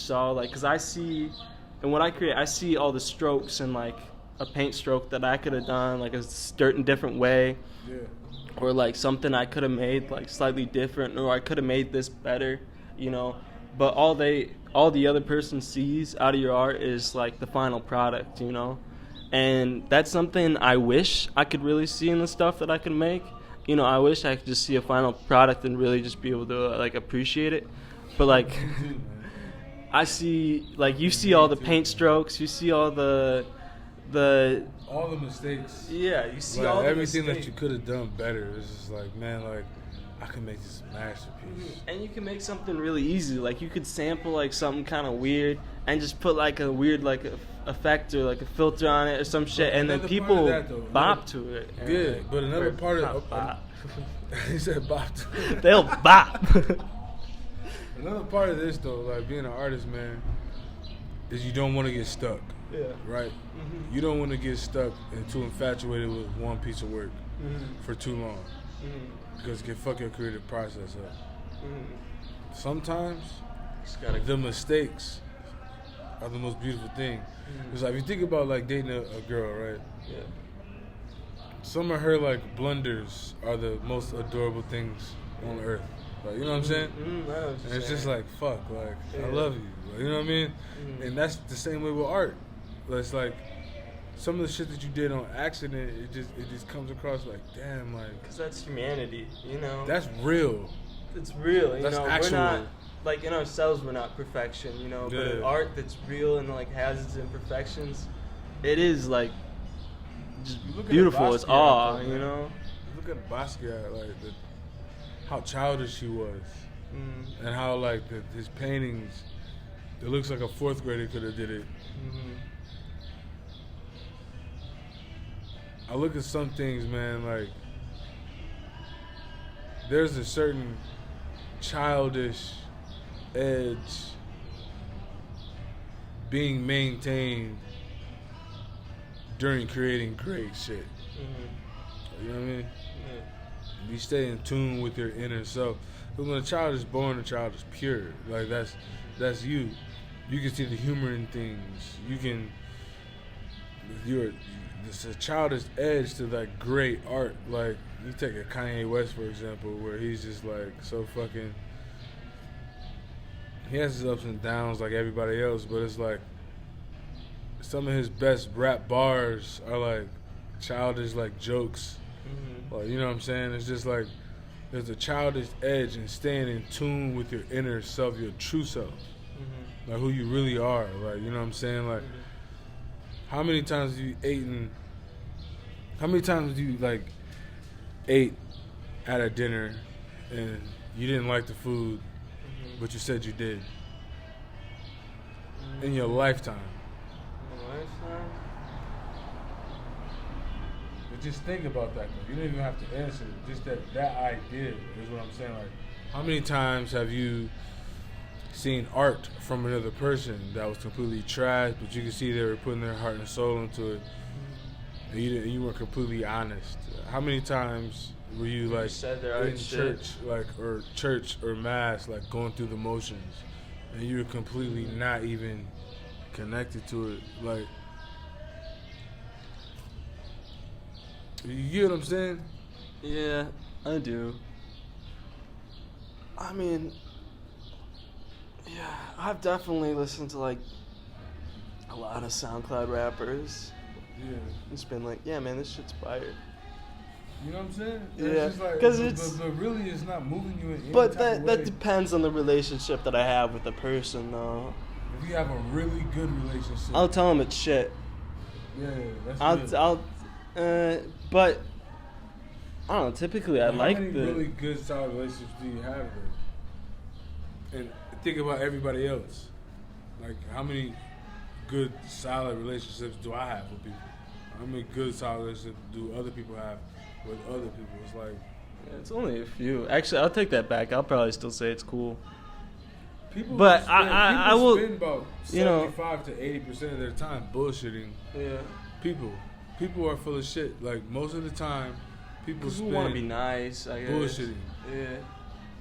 saw like, because I see, and what I create, I see all the strokes and like a paint stroke that I could have done like a certain different way, Yeah. or like something I could have made like slightly different, or I could have made this better, you know. But all the other person sees out of your art is like the final product, you know. And that's something I wish I could really see in the stuff that I can make. You know, I wish I could just see a final product and really just be able to like appreciate it. But like I see, like you see all the paint strokes, you see all the all the mistakes. Yeah, you see like, all the everything mistakes. that you could have done better. It's just like, man, like I can make this masterpiece. And you can make something really easy. Like you could sample like something kind of weird and just put like a weird like effect or like a filter on it or some shit, and then people bop to it. Yeah, like, but another part of bop. he said bop. They'll bop. Another part of this though, like being an artist, man, is you don't want to get stuck. Yeah. Right? Mm-hmm. You don't want to get stuck and too infatuated with one piece of work for too long. Because it can fuck your creative process up. Sometimes the mistakes are the most beautiful thing. Because like, if you think about like dating a girl, right? Yeah. Some of her like blunders are the most adorable things on earth. Like, you know what I'm saying? I know what you're And it's saying. just like, fuck, like, I Yeah. love you. Like, you know what I mean? And that's the same way with art. It's like, some of the shit that you did on accident, it just comes across like, damn, like, Because that's humanity, you know. that's real. It's real, you That's know. actual. We're not, like in ourselves, we're not perfection, you know. But in Yeah. art that's real and like has its imperfections, it is like just You look at beautiful. It's Basquiat, awe, though, you man. know. Look at Basquiat, like, how childish she was. And how, like, his paintings, it looks like a fourth grader could have did it. I look at some things, man, like, there's a certain childish edge being maintained during creating great shit. You know what I mean? You stay in tune with your inner self. Because when a child is born, a child is pure. Like, that's you. You can see the humor in things. There's a childish edge to that great art. Like, you take a Kanye West, for example, where he's just like so fucking, he has his ups and downs like everybody else, but it's like some of his best rap bars are like childish, like jokes. Like, you know what I'm saying? It's just like there's a childish edge in staying in tune with your inner self, your true self, like who you really are. Like, you know what I'm saying? Like, how many times have you like ate at a dinner and you didn't like the food, but you said you did in your lifetime? But just think about that though. You don't even have to answer it. Just that idea is what I'm saying. Like, how many times have you seen art from another person that was completely trash, but you could see they were putting their heart and soul into it, and you were completely honest? How many times were you like said their art in shit. church, like, or church or mass, like going through the motions, and you're completely not even connected to it. Like, you get what I'm saying? Yeah, I do. I mean, yeah, I've definitely listened to like a lot of SoundCloud rappers. Yeah. It's been like, yeah, man, this shit's fire. You know what I'm saying? Yeah, It's just like, 'cause but it's- really it's not moving you in any But type of that way. depends on the relationship that I have with the person, though. If you have a really good relationship, I'll tell them it's shit. yeah, that's good. But I don't know. Typically, I How like many the. really good solid relationships do you have then? And think about everybody else. Like, how many good solid relationships do I have with people? How many good solid relationships do other people have with other people? It's like It's only a few. Actually, I'll take that back. I'll probably still say it's cool. people. But spend, I people will- spend about you know- 75 to 80% of their time bullshitting Yeah. people are full of shit. Like, most of the time, people People want to be spend nice. I guess. bullshitting. Yeah.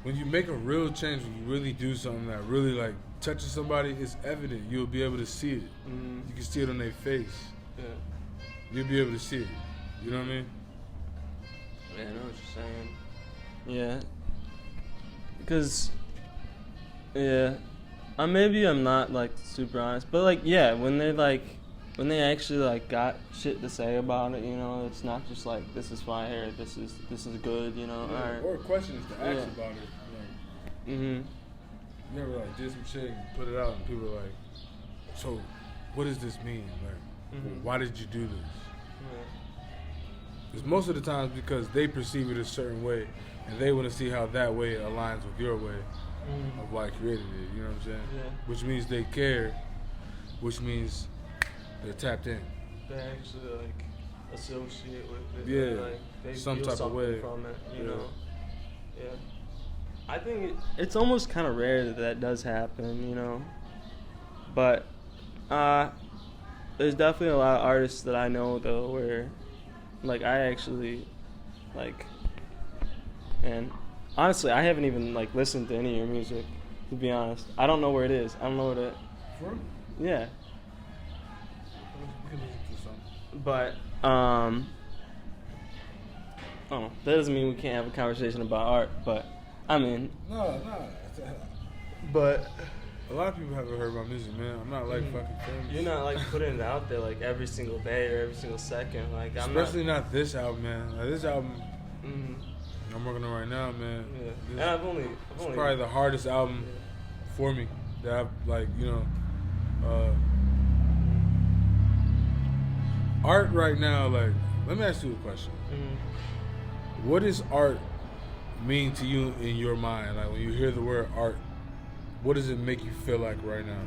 When you make a real change, when you really do something that really like touches somebody, it's evident. You'll be able to see it. Mm, You can see it on their face. yeah. You'll be able to see it. You know what I mean? Yeah, I know what you're saying. Yeah. Because, yeah, maybe I'm not like super honest, but like, yeah, when they actually like got shit to say about it, you know, it's not just like this is fire, this is good, you know. Yeah, Alright. or questions to ask Yeah. about it. Like, Mhm. you ever like did some shit and put it out, and people are like, "So, what does this mean? Like, Mhm. why did you do this?" Yeah. It's most of the times because they perceive it a certain way, and they want to see how that way aligns with your way Mhm. of why I created it. You know what I'm saying? Yeah. Which means they care. Which means they're tapped in. They actually like associate with it. Yeah, Like they some feel type of something way. from it, you Yeah. know. Yeah. I think it's almost kind of rare that does happen, you know. But there's definitely a lot of artists that I know though where like I actually like, and honestly I haven't even like listened to any of your music, to be honest. I don't know where it is. I don't know where to. For? Yeah. We can listen to something. But oh, that doesn't mean we can't have a conversation about art. But I mean, No. but A lot of people haven't heard my music, man. I'm not like fucking famous. you're not like putting it out there like every single day or every single second. Like I'm Especially not this album, man. Like, this album Mhm. I'm working on right now, man. Yeah. This- And I've only It's probably the hardest album for me that I've like, art right now. Like, let me ask you a question. Mhm. What does art mean to you in your mind? Like, when you hear the word art, what does it make you feel like right now?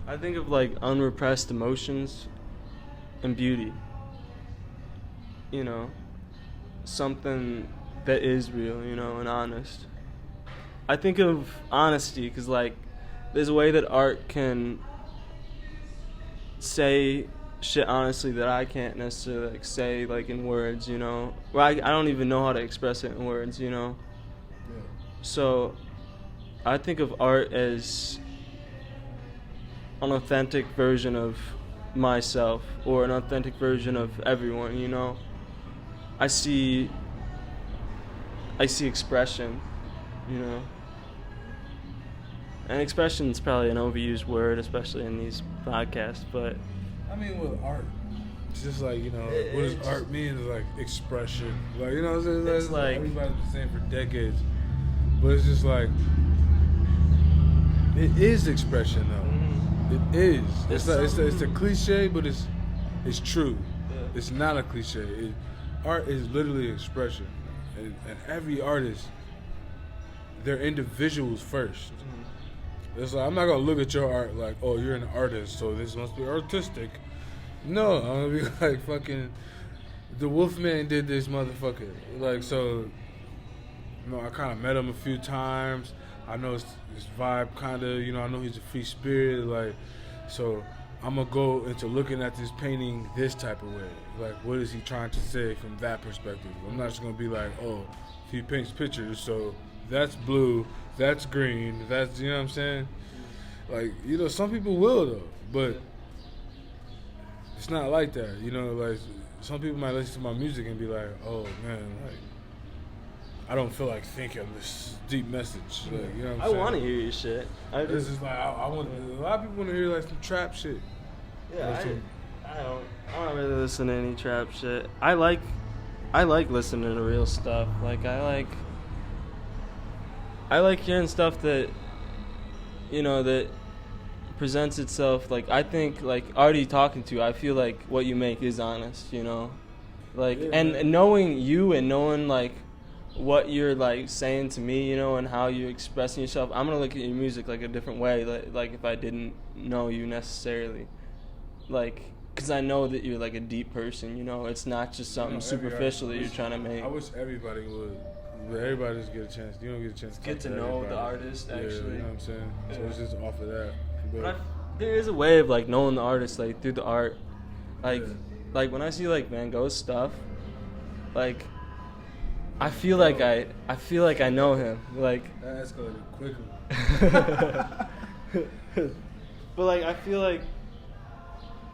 I think of like unrepressed emotions and beauty. You know, something that is real, you know, and honest. I think of honesty because like there's a way that art can say shit honestly that I can't necessarily like say like in words, you know. Well, I don't even know how to express it in words, you know. So I think of art as an authentic version of myself or an authentic version of everyone, you know. I see expression, you know. And expression is probably an overused word, especially in these podcasts, but I mean, with art, it's just like, what does It's- art mean? It's like expression. Like, you know what I'm saying? It's like- everybody's been saying for decades. But it's just like, it is expression, though. It is. It's a cliche, but it's true. Yeah. It's not a cliche. Art is literally expression. And every artist, they're individuals first. It's like, I'm not gonna look at your art like, oh, you're an artist, so this must be artistic. No, I'm gonna be like, fucking, the Wolfman did this, motherfucker. Like, so, I kind of met him a few times. I know his vibe, kind of, I know he's a free spirit. Like, so I'm gonna go into looking at this painting this type of way. Like, what is he trying to say from that perspective? I'm not just gonna be like, oh, he paints pictures, so that's blue, that's green, that's, you know what I'm saying? Like, you know, some people will though, but it's not like that, you know. Like, some people might listen to my music and be like, oh man, like, I don't feel like thinking of this deep message. Like, you know what I'm I saying? want to hear your shit. It's just like, I want, a lot of people want to hear like some trap shit. Yeah, I don't really listen to any trap shit. I like listening to real stuff. Like I like hearing stuff that, you know, that presents itself. Like, I think, like, already talking to you, I feel like what you make is honest, you know? Like, Yeah, and knowing you and knowing, like, what you're, like, saying to me, you know, and how you're expressing yourself, I'm going to look at your music, like, a different way, like if I didn't know you necessarily. Like, because I know that you're, like, a deep person, you know? It's not just something superficial that you're trying to make. I wish everybody would. But everybody just get a chance. You don't get a chance to Get to talk know everybody. the artist, Yeah, actually. you know what I'm saying? So Yeah. it's just off of that. But there is a way of, like, knowing the artist, like, through the art. Like, Yeah. like when I see, like, Van Gogh's stuff, like, I feel like I know him. Like, that escalated quickly. but, like, I feel like,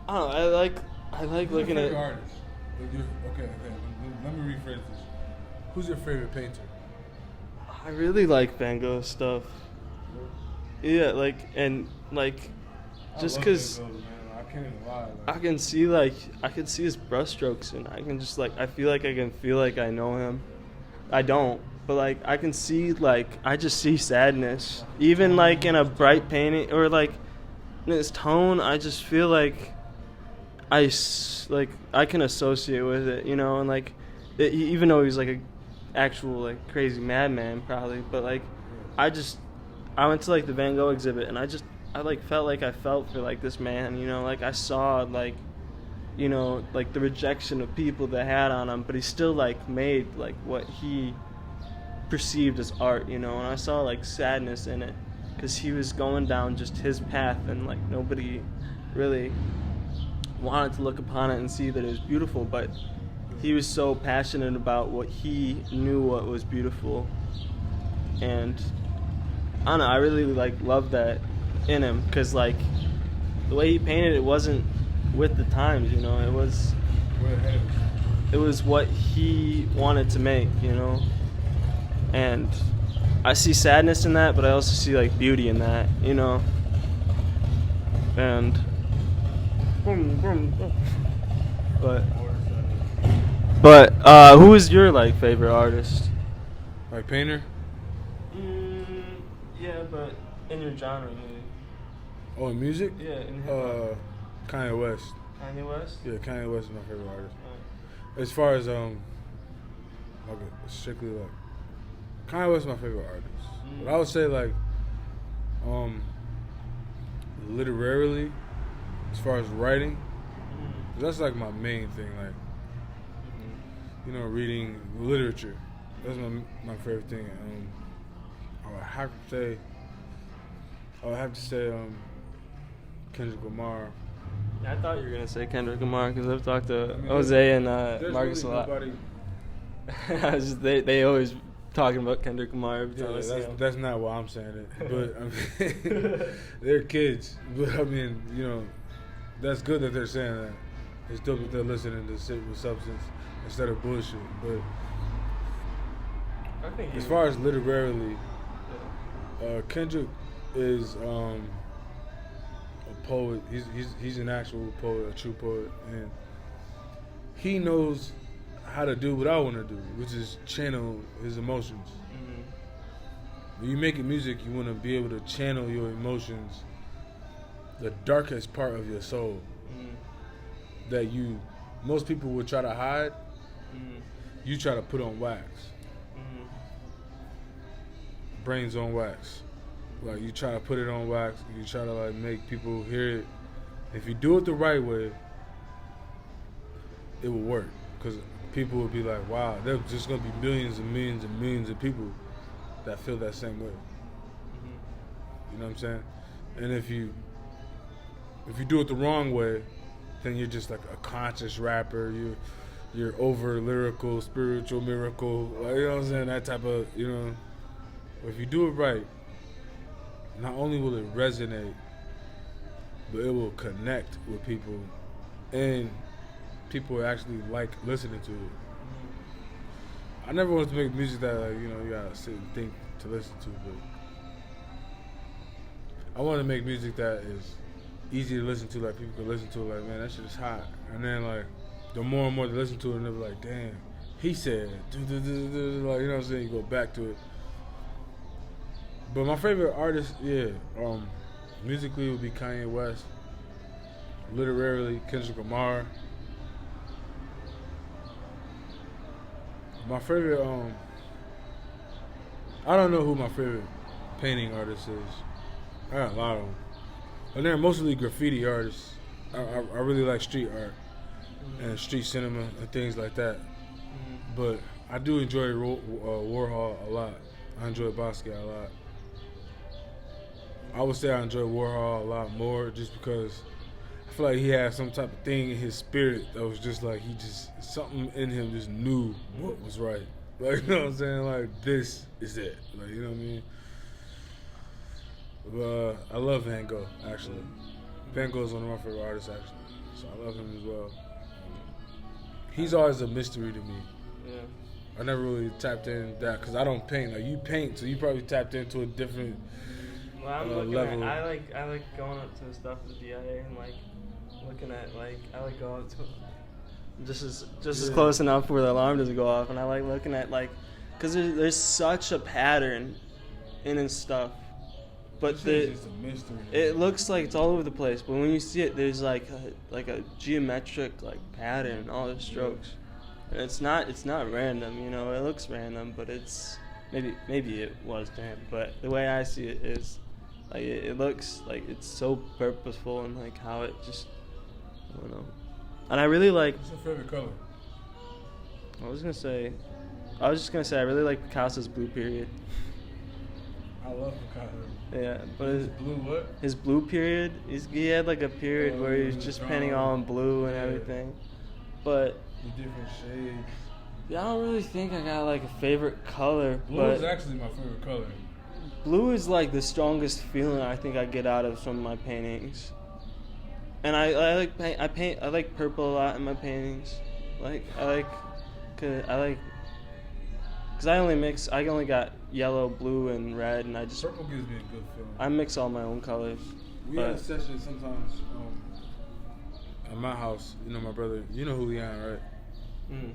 I don't know, I like looking Who's your at. favorite artist? Okay. Let me rephrase this. Who's your favorite painter? I really like Van Gogh stuff. Yeah, like, and, like, just I love because Van Gogh, man. I can't even lie. I can see his brushstrokes, and I can just, like, I feel like I know him. I don't, but, like, I can see, like, I just see sadness. Even, like, in a bright painting, or, like, in his tone, I just feel like I can associate with it, you know, and, like, even though he's, like, a actual, like, crazy madman, probably, but, like, I went to, like, the Van Gogh exhibit, and I like felt like I felt for, like, this man, you know, like, I saw, like, you know, like, the rejection of people that had on him, but he still, like, made, like, what he perceived as art, you know, and I saw, like, sadness in it, because he was going down just his path, and, like, nobody really wanted to look upon it and see that it was beautiful, but he was so passionate about what he knew what was beautiful, and I don't know, I really, like, love that in him, because, like, the way he painted it wasn't with the times, you know, it was what he wanted to make, you know, and I see sadness in that, but I also see, like, beauty in that, you know, and but who is your, like, favorite artist? Like painter? Yeah, but in your genre, maybe. Oh, in music? Yeah, in hip-hop. Kanye West. Kanye West? Yeah, Kanye West is my favorite artist. As far as like strictly like Kanye West is my favorite artist. But I would say like literarily, as far as writing, that's like my main thing. Like, you know, reading literature. That's my favorite thing. I would have to say Kendrick Lamar. Yeah, I thought you were gonna say Kendrick Lamar, because I've talked to Jose and Marcus really a lot. nobody. They always talking about Kendrick Lamar every time I see him. That's not why I'm saying it. But I mean, they're kids. But I mean, you know, that's good that they're saying that. It's dope that they're listening to shit with substance instead of bullshit. But I think as far as literarily, Kendrick is a poet. He's an actual poet, a true poet, and he knows how to do what I want to do, which is channel his emotions. When you making music, you want to be able to channel your emotions, the darkest part of your soul that most people would try to hide. You try to put on wax, brains on wax. Like, you try to put it on wax, you try to, like, make people hear it. If you do it the right way, it will work. Because people will be like, wow, there's just going to be millions and millions and millions of people that feel that same way. You know what I'm saying? And if you do it the wrong way, then you're just like a conscious rapper. You're over lyrical, spiritual miracle. Like, you know what I'm saying? That type of, you know. If you do it right, not only will it resonate, but it will connect with people, and people will actually like listening to it. I never wanted to make music that, like, you know, you gotta sit and think to listen to, but I want to make music that is easy to listen to, like people can listen to it, like, man, that shit is hot. And then, like, the more and more they listen to it, and they're like, damn, he said, like, you know what I'm saying? You go back to it. But my favorite artist, musically would be Kanye West. Literarily, Kendrick Lamar. My favorite, I don't know who my favorite painting artist is. I got a lot of them. And they're mostly graffiti artists. I really like street art and street cinema and things like that. But I do enjoy Warhol a lot. I enjoy Basquiat a lot. I would say I enjoy Warhol a lot more just because I feel like he had some type of thing in his spirit that was just like something in him just knew what was right. Like, you know what I'm saying? Like, this is it. Like, you know what I mean? But I love Van Gogh, actually. Van Gogh's one of my favorite artists, actually. So I love him as well. He's always a mystery to me. Yeah. I never really tapped in that because I don't paint. Like, you paint, so you probably tapped into a different Well, I'm looking level. at, I like going up to stuff at the DIA and like looking at I like going up to just as close enough where the alarm doesn't go off, and I like looking at because there's such a pattern in his stuff, but It's just a mystery. it looks like it's all over the place. But when you see it, there's like a geometric pattern in all the strokes, and it's not random. You know, it looks random, but it's maybe it was to him. But the way I see it is. Like it looks like it's so purposeful and like how it just, I don't know. And I really like. What's your favorite color? I was just gonna say I really like Picasso's blue period. I love Picasso. Yeah, but his Blue what? his blue period, he had like a period where he was just painting all in blue and Yeah. everything. But The different shades. I don't really think I got like a favorite color. Blue but is actually my favorite color. blue is like the strongest feeling I think I get out of some of my paintings. And I like purple a lot in my paintings. Cause I only got yellow, blue, and red, and Purple gives me a good feeling. I mix all my own colors. We but- have sessions sometimes at my house. You know my brother. You know Julian, right?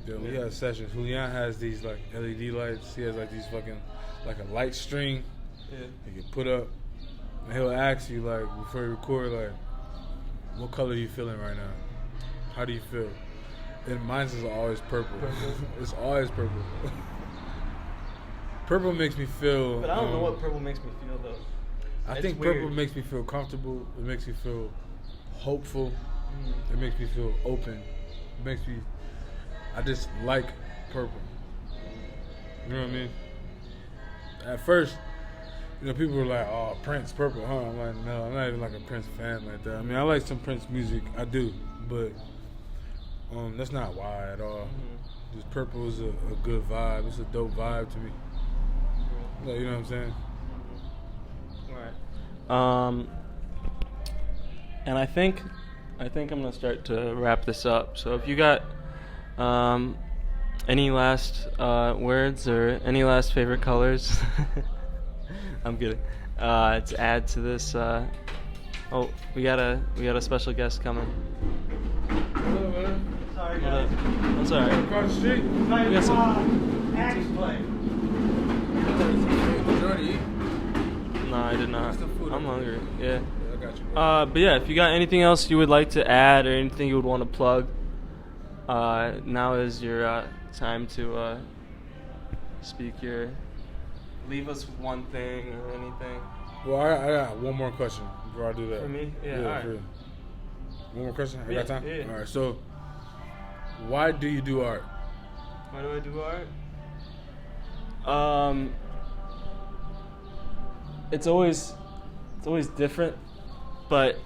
Yeah, we have sessions. Julian has these like LED lights. He has like these fucking like a light string. Yeah. You can put up, and he'll ask you like before you record, like, what color are you feeling right now? How do you feel? And mine's is always purple. It's always purple. Purple makes me feel. But I don't know what purple makes me feel though. I It's think weird. purple makes me feel comfortable. It makes me feel hopeful. It makes me feel open. It makes me. I just like purple. You know what I mean? At first, you know, people were like, "Oh, Prince, purple, huh?" I'm like, no, I'm not even like a Prince fan like that. I mean, I like some Prince music, I do, but that's not why at all. Just purple is a good vibe. It's a dope vibe to me. Like, you know what I'm saying? Right. And I think I'm gonna start to wrap this up. So if you got any last words or any last favorite colors, I'm kidding. To add to this, we got a special guest coming. Hello, man. Sorry, What guys. up? That's alright. Across the street. We got some. Axe play. Did you already eat? No, I did not. What's the food I'm up hungry. Yeah. Yeah, I got you. But yeah, if you got anything else you would like to add or anything you would want to plug, now is your time to leave us one thing or anything. Well, I got one more question before I do that. For me? Yeah, alright. for you. One more question? I Yeah, got time? yeah. Alright, so why do you do art? Why do I do art? It's always different, but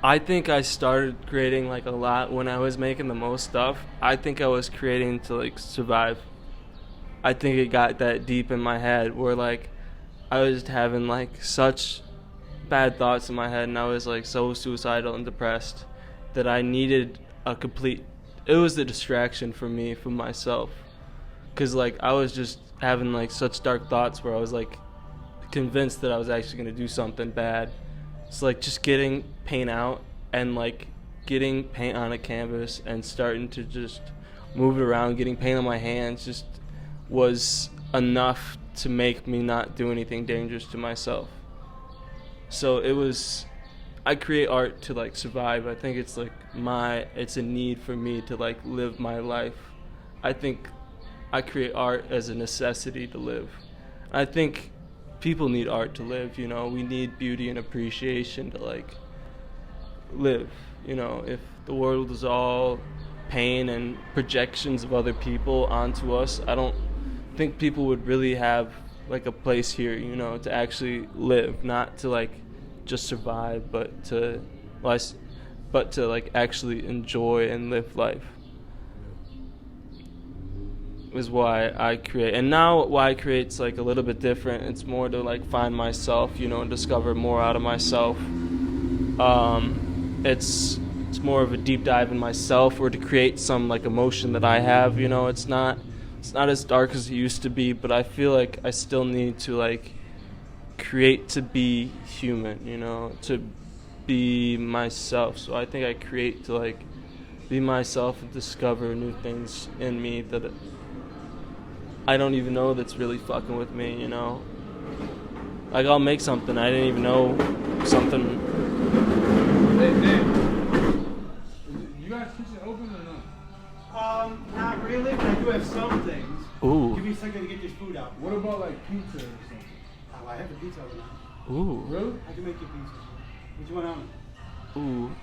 I think I started creating like a lot when I was making the most stuff. I think I was creating to like survive. I think it got that deep in my head where like I was having like such bad thoughts in my head, and I was like so suicidal and depressed that I needed it was the distraction for me from myself, because like I was just having like such dark thoughts where I was like convinced that I was actually going to do something bad. It's like just getting paint out and like getting paint on a canvas and starting to just move it around, getting paint on my hands just was enough to make me not do anything dangerous to myself. So I create art to like survive. I think it's like it's a need for me to like live my life. I think I create art as a necessity to live. I think people need art to live, you know. We need beauty and appreciation to like live, you know. If the world is all pain and projections of other people onto us, I don't think people would really have like a place here, you know, to actually live, not to like just survive, but to like actually enjoy and live life. Is why I create. And now why I create's like a little bit different. It's more to like find myself, you know, and discover more out of myself. It's more of a deep dive in myself, or to create some like emotion that I have, you know. It's not as dark as it used to be, but I feel like I still need to like create to be human, you know, to be myself. So I think I create to like be myself and discover new things in me that I don't even know that's really fucking with me, you know. Like I'll make something I didn't even know something. Hey, Dan, you guys kitchen open or not? Not really, but I do have some things. Ooh. Give me a second to get this food out. What about like pizza or something? Oh, I have the pizza oven now. Ooh. Really? I can make you pizza. What you want on?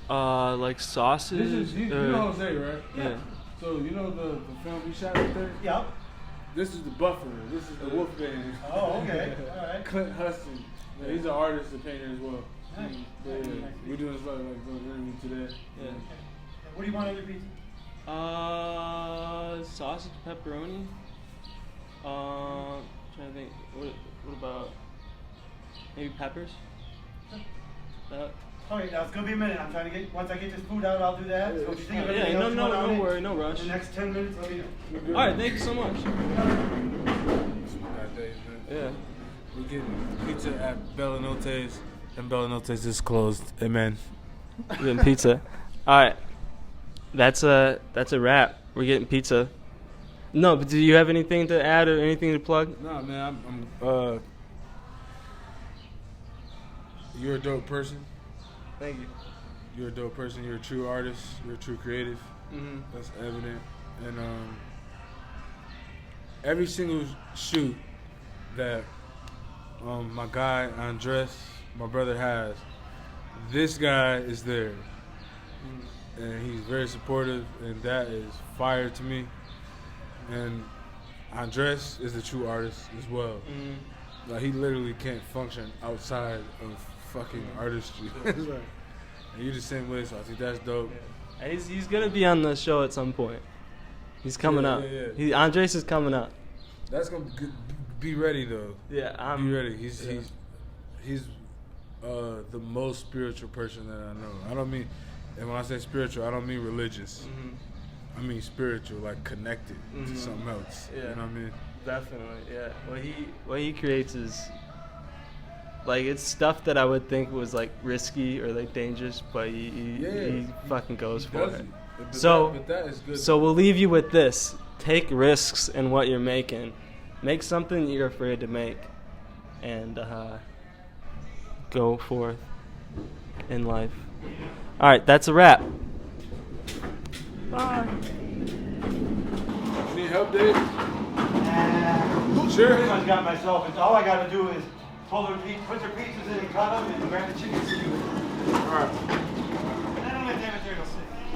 Ooh. Like sausage. This is you know Jose, right? Yeah. So you know the film we shot right there? Yep. This is the Buffalo. This is the Wolfgang. Oh, okay. All right. Clint Huston. Yeah, he's an artist, a painter as well. Nice. Yeah, we're doing this like interview today. Yeah. What do you want on your pizza? Sausage, pepperoni. Trying to think. What about maybe peppers? Okay, now it's gonna be a minute. I'm trying to once I get this food out, I'll do that. So what you think of Yeah, everything else you want on no it? worry, no rush. The next 10 minutes, let me know. All right, thank you so much. Yeah. We're getting pizza at Bellinote's, and Bellinote's is closed. Amen. We're getting pizza. All right, that's a wrap. We're getting pizza. No, but do you have anything to add or anything to plug? No, man, I'm you're a dope person. Thank you. You're a dope person. You're a true artist. You're a true creative. Mm-hmm. That's evident. And every single shoot that my guy Andres, my brother, has, this guy is there, and he's very supportive, and that is fire to me. And Andres is a true artist as well. Mm-hmm. Like he literally can't function outside of fucking artistry. And you're the same way, so I think that's dope. Yeah. He's gonna be on the show at some point. He's coming up. Yeah. Andres is coming up. That's gonna be ready though. Yeah, be ready. He's the most spiritual person that I know. I don't mean, and when I say spiritual, I don't mean religious. Mm-hmm. I mean spiritual, like connected to something else. Yeah. You know what I mean? Definitely, yeah. What he creates is like it's stuff that I would think was like risky or like dangerous, but he fucking goes for it. But that is good. So we'll leave you with this: take risks in what you're making. Make something you're afraid to make, and go forth in life. All right, that's a wrap. Bye. Need help, Dave? Sure. Pretty much got myself. It's all I got to do is put their pizzas in and cut them and grab the chicken. All right.